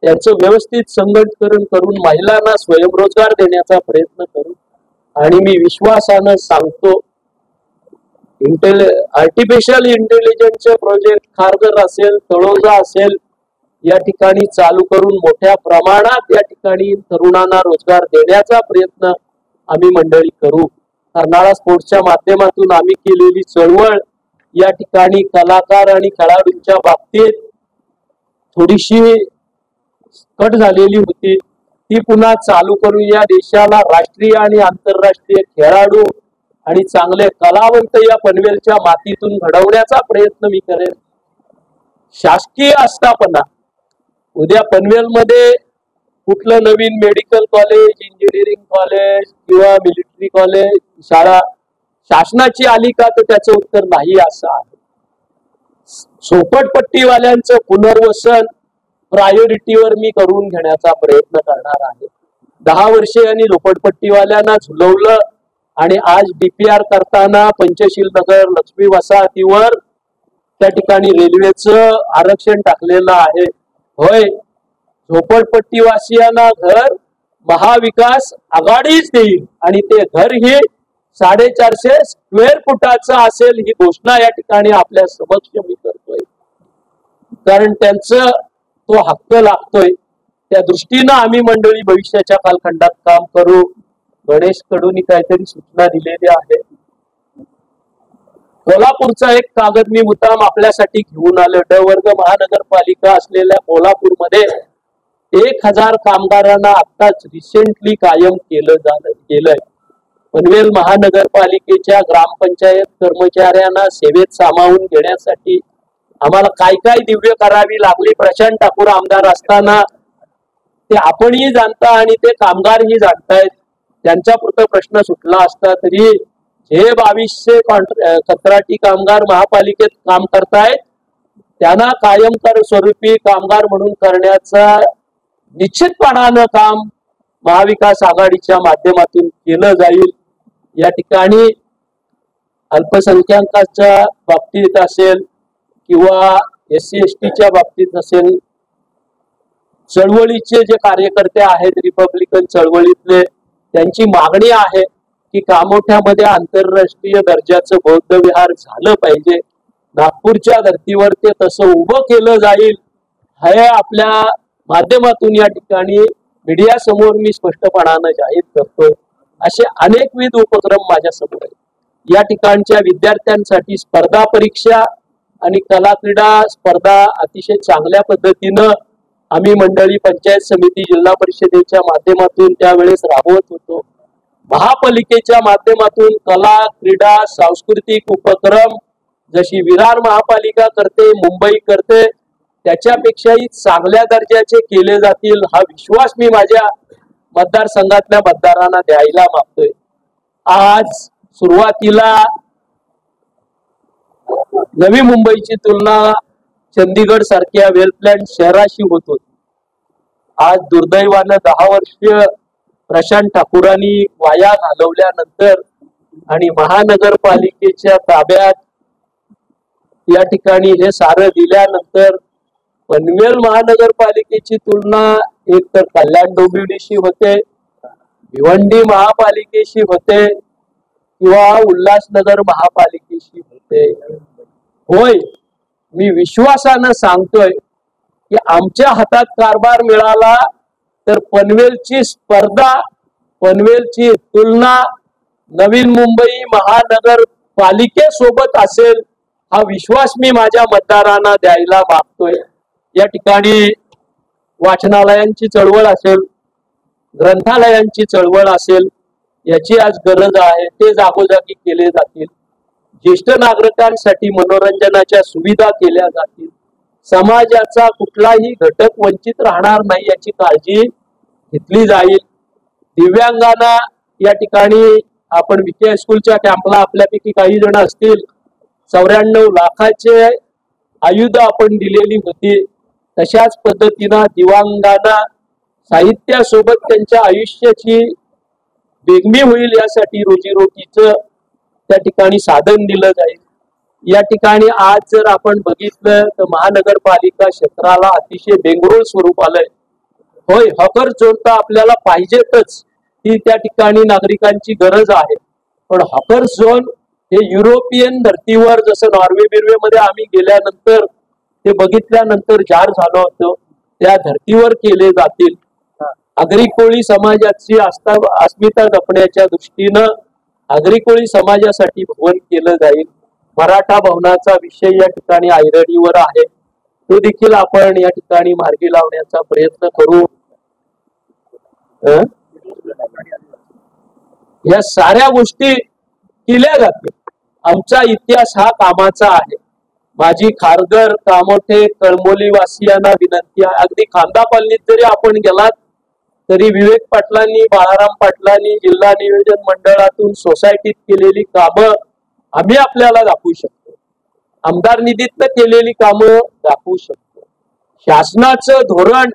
त्यांचं व्यवस्थित संघटन करून महिलांना स्वयंरोजगार देण्याचा प्रयत्न करू. आणि मी विश्वासानं सांगतो, आर्टिफिशियल इंटेलिजन्सचे प्रोजेक्ट खारघर असेल, तळोजा असेल, या ठिकाणी चालू करून मोठ्या प्रमाणात या ठिकाणी तरुणांना रोजगार देण्याचा प्रयत्न आम्ही मंडळी करू. कर्नाळा स्पोर्ट्सच्या माध्यमातून आम्ही केलेली चळवळ या ठिकाणी कलाकार आणि खेळाडूंच्या बाबतीत थोडीशी कट झालेली होती, ती पुन्हा चालू करून या देशाला राष्ट्रीय आणि आंतरराष्ट्रीय खेळाडू आणि चांगले कलावंत या पनवेलच्या मातीतून घडवण्याचा प्रयत्न मी करेन. शासकीय आस्थापना उद्या पनवेलमध्ये कुठलं नवीन मेडिकल कॉलेज, इंजिनिअरिंग कॉलेज किंवा मिलिटरी कॉलेज शाळा शासनाची आली का, तर त्याचं उत्तर नाही असं आहे. झोपडपट्टीवाल्यांचं पुनर्वसन प्रायोरिटीवर मी करून घेण्याचा प्रयत्न करणार आहे. 10 वर्षे यांनी झोपडपट्टीवाल्यांना झुलवलं आणि आज DPR करताना पंचशील नगर लक्ष्मी वसाहतीवर त्या ठिकाणी रेल्वेचं आरक्षण टाकलेलं आहे. होय, झोपडपट्टीवासियांना घर महाविकास आघाडीच देईल आणि ते घर हे 450 स्क्वेअर फुटाचं असेल, ही घोषणा या ठिकाणी आपल्या समक्ष मी करतोय. कारण त्यांचं तो हक्क लागतोय. त्या दृष्टीनं आम्ही मंडळी भविष्याच्या कालखंडात काम करू. गणेश कडूंनी काहीतरी सूचना दिलेल्या आहेत. कोल्हापूरचा एक कागद मी मुद्दाम आपल्यासाठी घेऊन आलो. ड वर्ग महानगरपालिका असलेल्या कोल्हापूरमध्ये 1000 कामगारांना आत्ताच रिसेंटली कायम केलंय. पनवेल महानगरपालिकेच्या ग्रामपंचायत कर्मचाऱ्यांना सेवेत सामावून घेण्यासाठी आम्हाला काय काय दिव्य करावी लागली. प्रशांत ठाकूर आमदार असताना ते आपणही जाणता आणि ते कामगारही जाणतायत. त्यांचा पुरता प्रश्न सुटला असता तरी हे 2200 कंत्राटी कामगार महापालिकेत काम करतायत, त्यांना कायम स्वरूपी कामगार म्हणून करण्याचा निश्चितपणानं काम महाविकास आघाडीच्या माध्यमातून केलं जाईल. या ठिकाणी अल्पसंख्याकांच्या बाबतीत असेल किंवा SC STच्या बाबतीत असेल, चळवळीचे जे कार्यकर्ते आहेत रिपब्लिकन चळवळीतले, त्यांची मागणी आहे की कामोठ्यामध्ये आंतरराष्ट्रीय दर्जाचं बौद्ध विहार झालं पाहिजे. नागपूरच्या धर्तीवर ते तसं उभं केलं जाईल. हे आपल्या माध्यमातून या ठिकाणी मीडिया समोर मी स्पष्टपणानं जाहीर करतोय. असे अनेकविध उपक्रम माझ्या समोर आहेत. या ठिकाणच्या विद्यार्थ्यांसाठी स्पर्धा परीक्षा आणि कला क्रीडा स्पर्धा अतिशय चांगल्या पद्धतीनं आम्ही मंडळी पंचायत समिती जिल्हा परिषदेच्या माध्यमातून त्यावेळेस राबवत होतो. महापालिकेच्या माध्यमातून कला क्रीडा सांस्कृतिक उपक्रम जशी विरार महापालिका करते, मुंबई करते, त्याच्यापेक्षाही चांगल्या दर्जाचे केले जातील हा विश्वास मी माझ्या मतदारसंघातल्या मतदारांना द्यायला मागतोय. आज सुरुवातीला नवी मुंबईची तुलना चंदीगड सारख्या वेल प्लॅन शहराशी होत होती. आज दुर्दैवानं 10 वर्ष प्रशांत ठाकूरांनी वाया घालवल्यानंतर आणि महानगरपालिकेच्या ताब्यात या ठिकाणी हे सारं दिल्यानंतर पनवेल महानगरपालिकेची तुलना एक तर कल्याण डोंबिवलीशी होते, भिवंडी महापालिकेशी होते किंवा उल्हासनगर महापालिकेशी होते. होय, मी विश्वासानं सांगतोय की आमच्या हातात कारभार मिळाला तर पनवेलची स्पर्धा, पनवेलची तुलना नवीन मुंबई महानगरपालिकेसोबत असेल हा विश्वास मी माझ्या मतदारांना द्यायला मागतोय. या ठिकाणी वाचनालयांची चळवळ असेल, ग्रंथालयांची चळवळ असेल, याची आज गरज आहे. ते जागोजागी केले जातील. ज्येष्ठ नागरिकांसाठी मनोरंजनाच्या सुविधा केल्या जातील. समाजाचा कुठलाही घटक वंचित राहणार नाही याची काळजी घेतली जाईल. दिव्यांगांना या ठिकाणी आपण विखे हायस्कूलच्या कॅम्पला आपल्यापैकी काही जण असतील, 94 लाखाचे आयुध आपण दिलेली होती. तशाच पद्धतीनं दिव्यांगांना साहित्यासोबत त्यांच्या आयुष्याची बेगमी होईल यासाठी रोजीरोटीचं त्या ठिकाणी साधन दिलं जाईल. या ठिकाणी आज जर आपण बघितलं तर महानगरपालिका क्षेत्राला अतिशय बेंगळूर स्वरूप आलंय. होय, हॉकर झोन तर आपल्याला पाहिजेतच, ही त्या ठिकाणी नागरिकांची गरज आहे. पण हॉकर झोन हे युरोपियन धर्तीवर, जसं नॉर्वे बिर्वे मध्ये आम्ही गेल्यानंतर ते बघितल्यानंतर जाहीर झालं होतं, त्या धर्तीवर केले जातील. आगरी कोळी समाजाची अस्मिता जपण्याच्या दृष्टीनं आगरी कोळी समाजासाठी भवन केलं जाईल. मराठा भवनाचा विषय या ठिकाणी ऐरणीवर आहे, तो देखील आपण या ठिकाणी मार्गी लावण्याचा प्रयत्न करू. या साऱ्या गोष्टी केल्या जातील. आमचा इतिहास हा कामाचा आहे. माझी खारघर, कामोठे, कळमोली वासियांना विनंती आहे, अगदी खांदा कॉलनीत जरी आपण गेलात तरी विवेक पाटलांनी, बाळाराम पाटलांनी जिल्हा नियोजन मंडळातून सोसायटीत केलेली कामं आम्ही आपल्याला दाखवू शकतो. आमदार निधीतनं केलेली कामं दाखवू शकतो. शासनाचं धोरण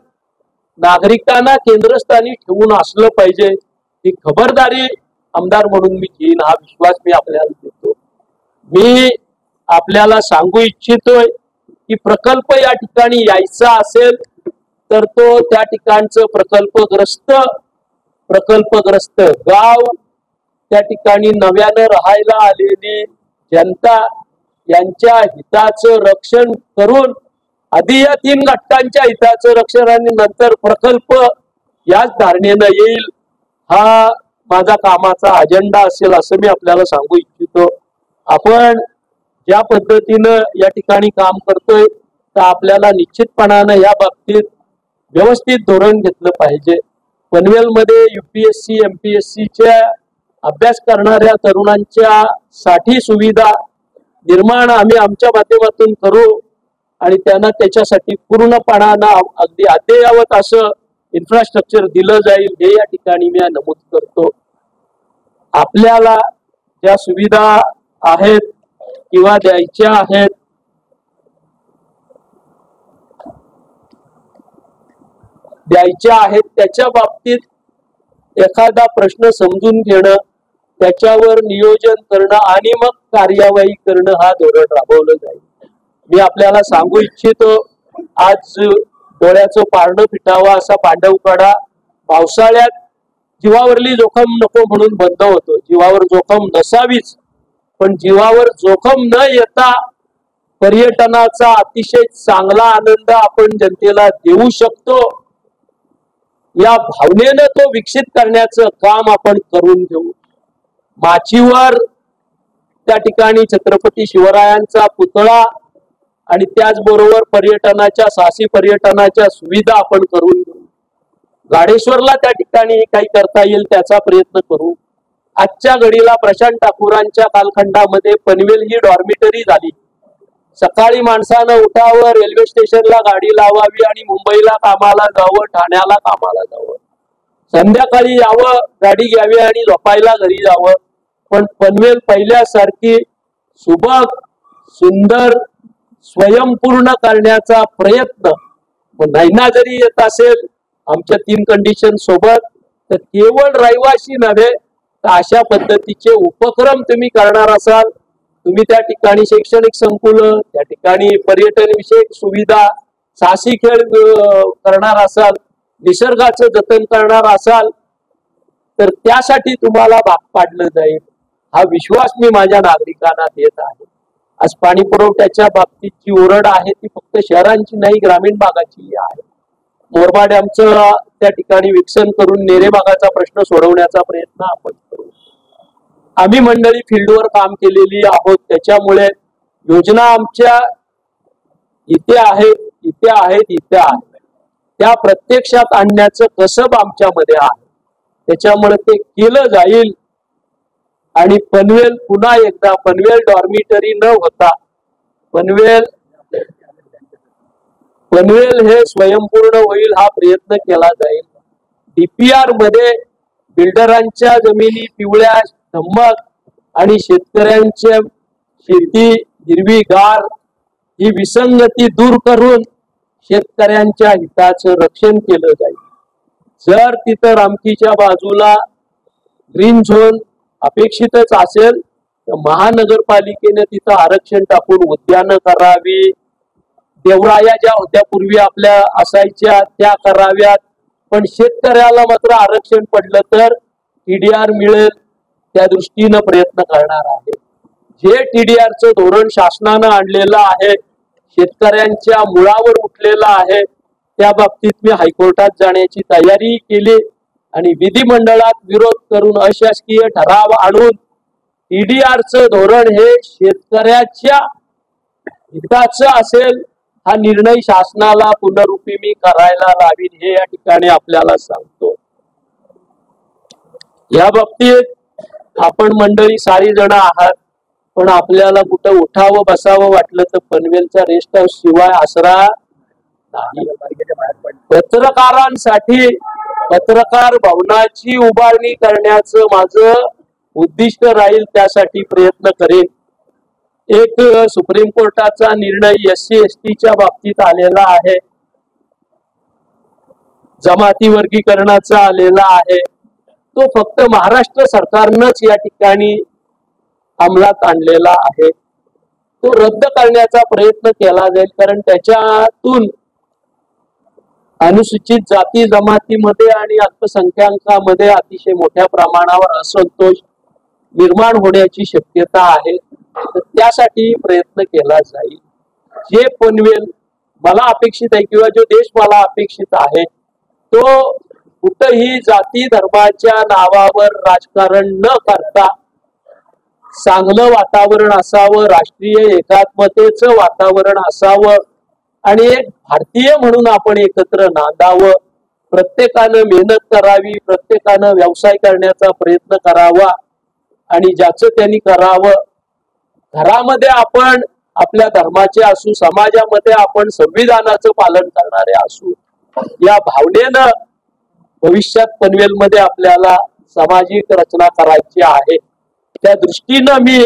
नागरिकांना केंद्रस्थानी ठेवून असलं पाहिजे, ही खबरदारी आमदार म्हणून मी घेईन, हा विश्वास मी आपल्याला देतो. मी आपल्याला सांगू इच्छितोय की प्रकल्प या ठिकाणी यायचा असेल तर तो त्या ठिकाणचं प्रकल्पग्रस्त गाव, त्या ठिकाणी नव्यानं राहायला आलेली जनता यांच्या हिताचं रक्षण करून, आधी या 3 घटकांच्या हिताचं रक्षण आणि नंतर प्रकल्प याच धारणेनं येईल, हा माझा कामाचा अजेंडा असेल असं मी आपल्याला सांगू इच्छितो. आपण ज्या पद्धतीनं या ठिकाणी काम करतोय तर आपल्याला निश्चितपणानं या बाबतीत व्यवस्थित धोरण घेतलं पाहिजे. पनवेलमध्ये UPSC MPSC च्या अभ्यास करणाऱ्या तरुणांच्या साठी सुविधा निर्माण आम्ही आमच्या माध्यमातून करू आणि त्यांना त्याच्यासाठी पूर्णपणानं अगदी अद्ययावत असं इन्फ्रास्ट्रक्चर दिलं जाईल, हे या ठिकाणी मी नमूद करतो. आपल्याला ज्या सुविधा आहेत किंवा द्यायच्या आहेत त्याच्या बाबतीत एखादा प्रश्न समजून घेणं, त्याच्यावर नियोजन करणं आणि मग कार्यवाही करणं, हा धोरण राबवलं जाईल. मी आपल्याला सांगू इच्छितो, आज डोळ्याचं पारणं फिटावं असा पांडवकडा पावसाळ्यात जीवावरली जोखम नको म्हणून बंद होतो. जीवावर जोखम नसावीच, पण जीवावर जोखम न येता पर्यटनाचा अतिशय चांगला आनंद आपण जनतेला देऊ शकतो, या भावनेनं तो विकसित करण्याचं काम आपण करून घेऊ. माचीवर त्या ठिकाणी छत्रपती शिवरायांचा पुतळा आणि त्याचबरोबर पर्यटनाच्या, साहसी पर्यटनाच्या सुविधा आपण करून घेऊ. गाडेश्वरला त्या ठिकाणी काही करता येईल त्याचा प्रयत्न करू. आजच्या घडीला प्रशांत ठाकूरांच्या कालखंडामध्ये पनवेल ही डॉर्मिटरी झाली. सकाळी माणसानं उठावं, रेल्वे स्टेशनला गाडी लावावी आणि मुंबईला कामाला जावं, ठाण्याला कामाला जावं, संध्याकाळी यावं, गाडी घ्यावी आणि झोपायला घरी जावं. पण पनवेल पहिल्यासारखी सुबक, सुंदर, स्वयंपूर्ण करण्याचा प्रयत्न महिना जरी येत असेल आमच्या 3 कंडिशन सोबत, तर केवळ रहिवासी नव्हे तर अशा पद्धतीचे उपक्रम तुम्ही करणार असाल, तुम्ही त्या ठिकाणी शैक्षणिक संकुल, त्या ठिकाणी पर्यटन विषयक सुविधा, साहसी खेळ करणार असाल, निसर्गाचं जतन करणार असाल, तर त्यासाठी तुम्हाला भाग पाडलं जाईल, हा विश्वास मी माझ्या नागरिकांना देत आहे. आज पाणी पुरवठ्याच्या बाबतीतची ओरड आहे ती फक्त शहरांची नाही, ग्रामीण भागाची आहे. मोरबा डॅमचं त्या ठिकाणी विकसन करून नेरे भागाचा प्रश्न सोडवण्याचा प्रयत्न आपण करू. आम्ही मंडळी फील्डवर काम केलेली आहोत, त्याच्यामुळे योजना आमच्या इथे आहेत, त्या प्रत्यक्षात आणण्याचं कसब आमच्यामध्ये आहे. त्याच्यामुळे ते केलं जाईल आणि पनवेल पुन्हा एकदा पनवेल डॉर्मिटरी न होता पनवेल हे स्वयंपूर्ण होईल, हा प्रयत्न केला जाईल. DPR मध्ये बिल्डरांच्या जमिनी पिवळ्या धम्मक आणि शेतकऱ्यांच्या शेती हिरवीगार, ही विसंगती दूर करून शेतकऱ्यांच्या हिताचं रक्षण केलं जाईल. जर तिथं रामकीच्या बाजूला ग्रीन झोन अपेक्षितच असेल तर महानगरपालिकेने तिथं आरक्षण टाकून उद्यानं करावी. देवराया ज्या होत्या पूर्वी आपल्या असायच्या त्या कराव्यात, पण शेतकऱ्याला मात्र आरक्षण पडलं तर टीडीआर मिळेल त्या दृष्टीनं प्रयत्न करणार आहे. जे टीडीआरचं धोरण शासनानं आणलेलं आहे, शेतकऱ्यांच्या मुळावर उठलेलं आहे, त्या बाबतीत मी हायकोर्टात जाण्याची तयारी केली आणि विधिमंडळात विरोध करून अशासकीय ठराव आणून टीडीआरचं धोरण हे शेतकऱ्याच्या हिताचं असेल हा निर्णय शासनाला पुनरुपी मी करायला लावीन हे या ठिकाणी आपल्याला सांगतो. या बाबतीत आपण मंडळी सारी जण आहात, पण आपल्याला कुठं उठावं बसावं वाटलं तर पनवेलच्या रेस्ट हाऊस शिवाय आसरा नाही. पत्रकारांसाठी पत्रकार भवनाची उभारणी करण्याचं माझं उद्दिष्ट राहील, त्यासाठी प्रयत्न करेन. एक सुप्रीम कोर्टाचा निर्णय SC STच्या बाबतीत आलेला आहे, जमाती वर्गीकरणाचा आलेला आहे. तो फक्त महाराष्ट्र सरकारनंच या ठिकाणी अंमलात आणलेला आहे. तो रद्द करण्याचा प्रयत्न केला जाईल, कारण त्याच्यातून अनुसूचित जाती जमातीमध्ये आणि अल्पसंख्याकांमध्ये अतिशय मोठ्या प्रमाणावर असंतोष निर्माण होण्याची शक्यता आहे. तर त्यासाठी प्रयत्न केला जाईल. जे पनवेल मला अपेक्षित आहे किंवा जो देश मला अपेक्षित आहे तो कुठंही जाती धर्माच्या नावावर राजकारण न करता चांगलं वातावरण असावं, राष्ट्रीय एकात्मतेचं वातावरण असावं आणि एक भारतीय म्हणून आपण एकत्र नांदावं. प्रत्येकानं मेहनत करावी, प्रत्येकानं व्यवसाय करण्याचा प्रयत्न करावा आणि ज्याचं त्यांनी करावं. घरामध्ये आपण आपल्या धर्माचे असू, समाजामध्ये आपण संविधानाचं पालन करणारे असू, या भावनेनं भविष्यात पनवेलमध्ये आपल्याला सामाजिक रचना करायची आहे. त्या दृष्टीनं मी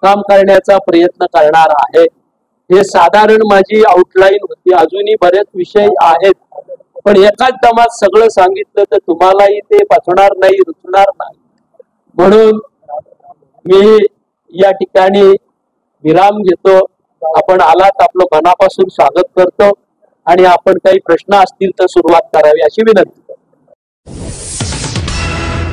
काम करण्याचा प्रयत्न करणार आहे. हे साधारण माझी आउटलाईन होती. अजूनही बरेच विषय आहेत, पण एकाच दमात सगळं सांगितलं तर तुम्हालाही ते पचणार नाही, रुचणार नाही. म्हणून मी या ठिकाणी विराम घेतो. आपण आलात, आपलं मनापासून स्वागत करतो आणि आपण काही प्रश्न असतील तर सुरुवात करावी अशी विनंती.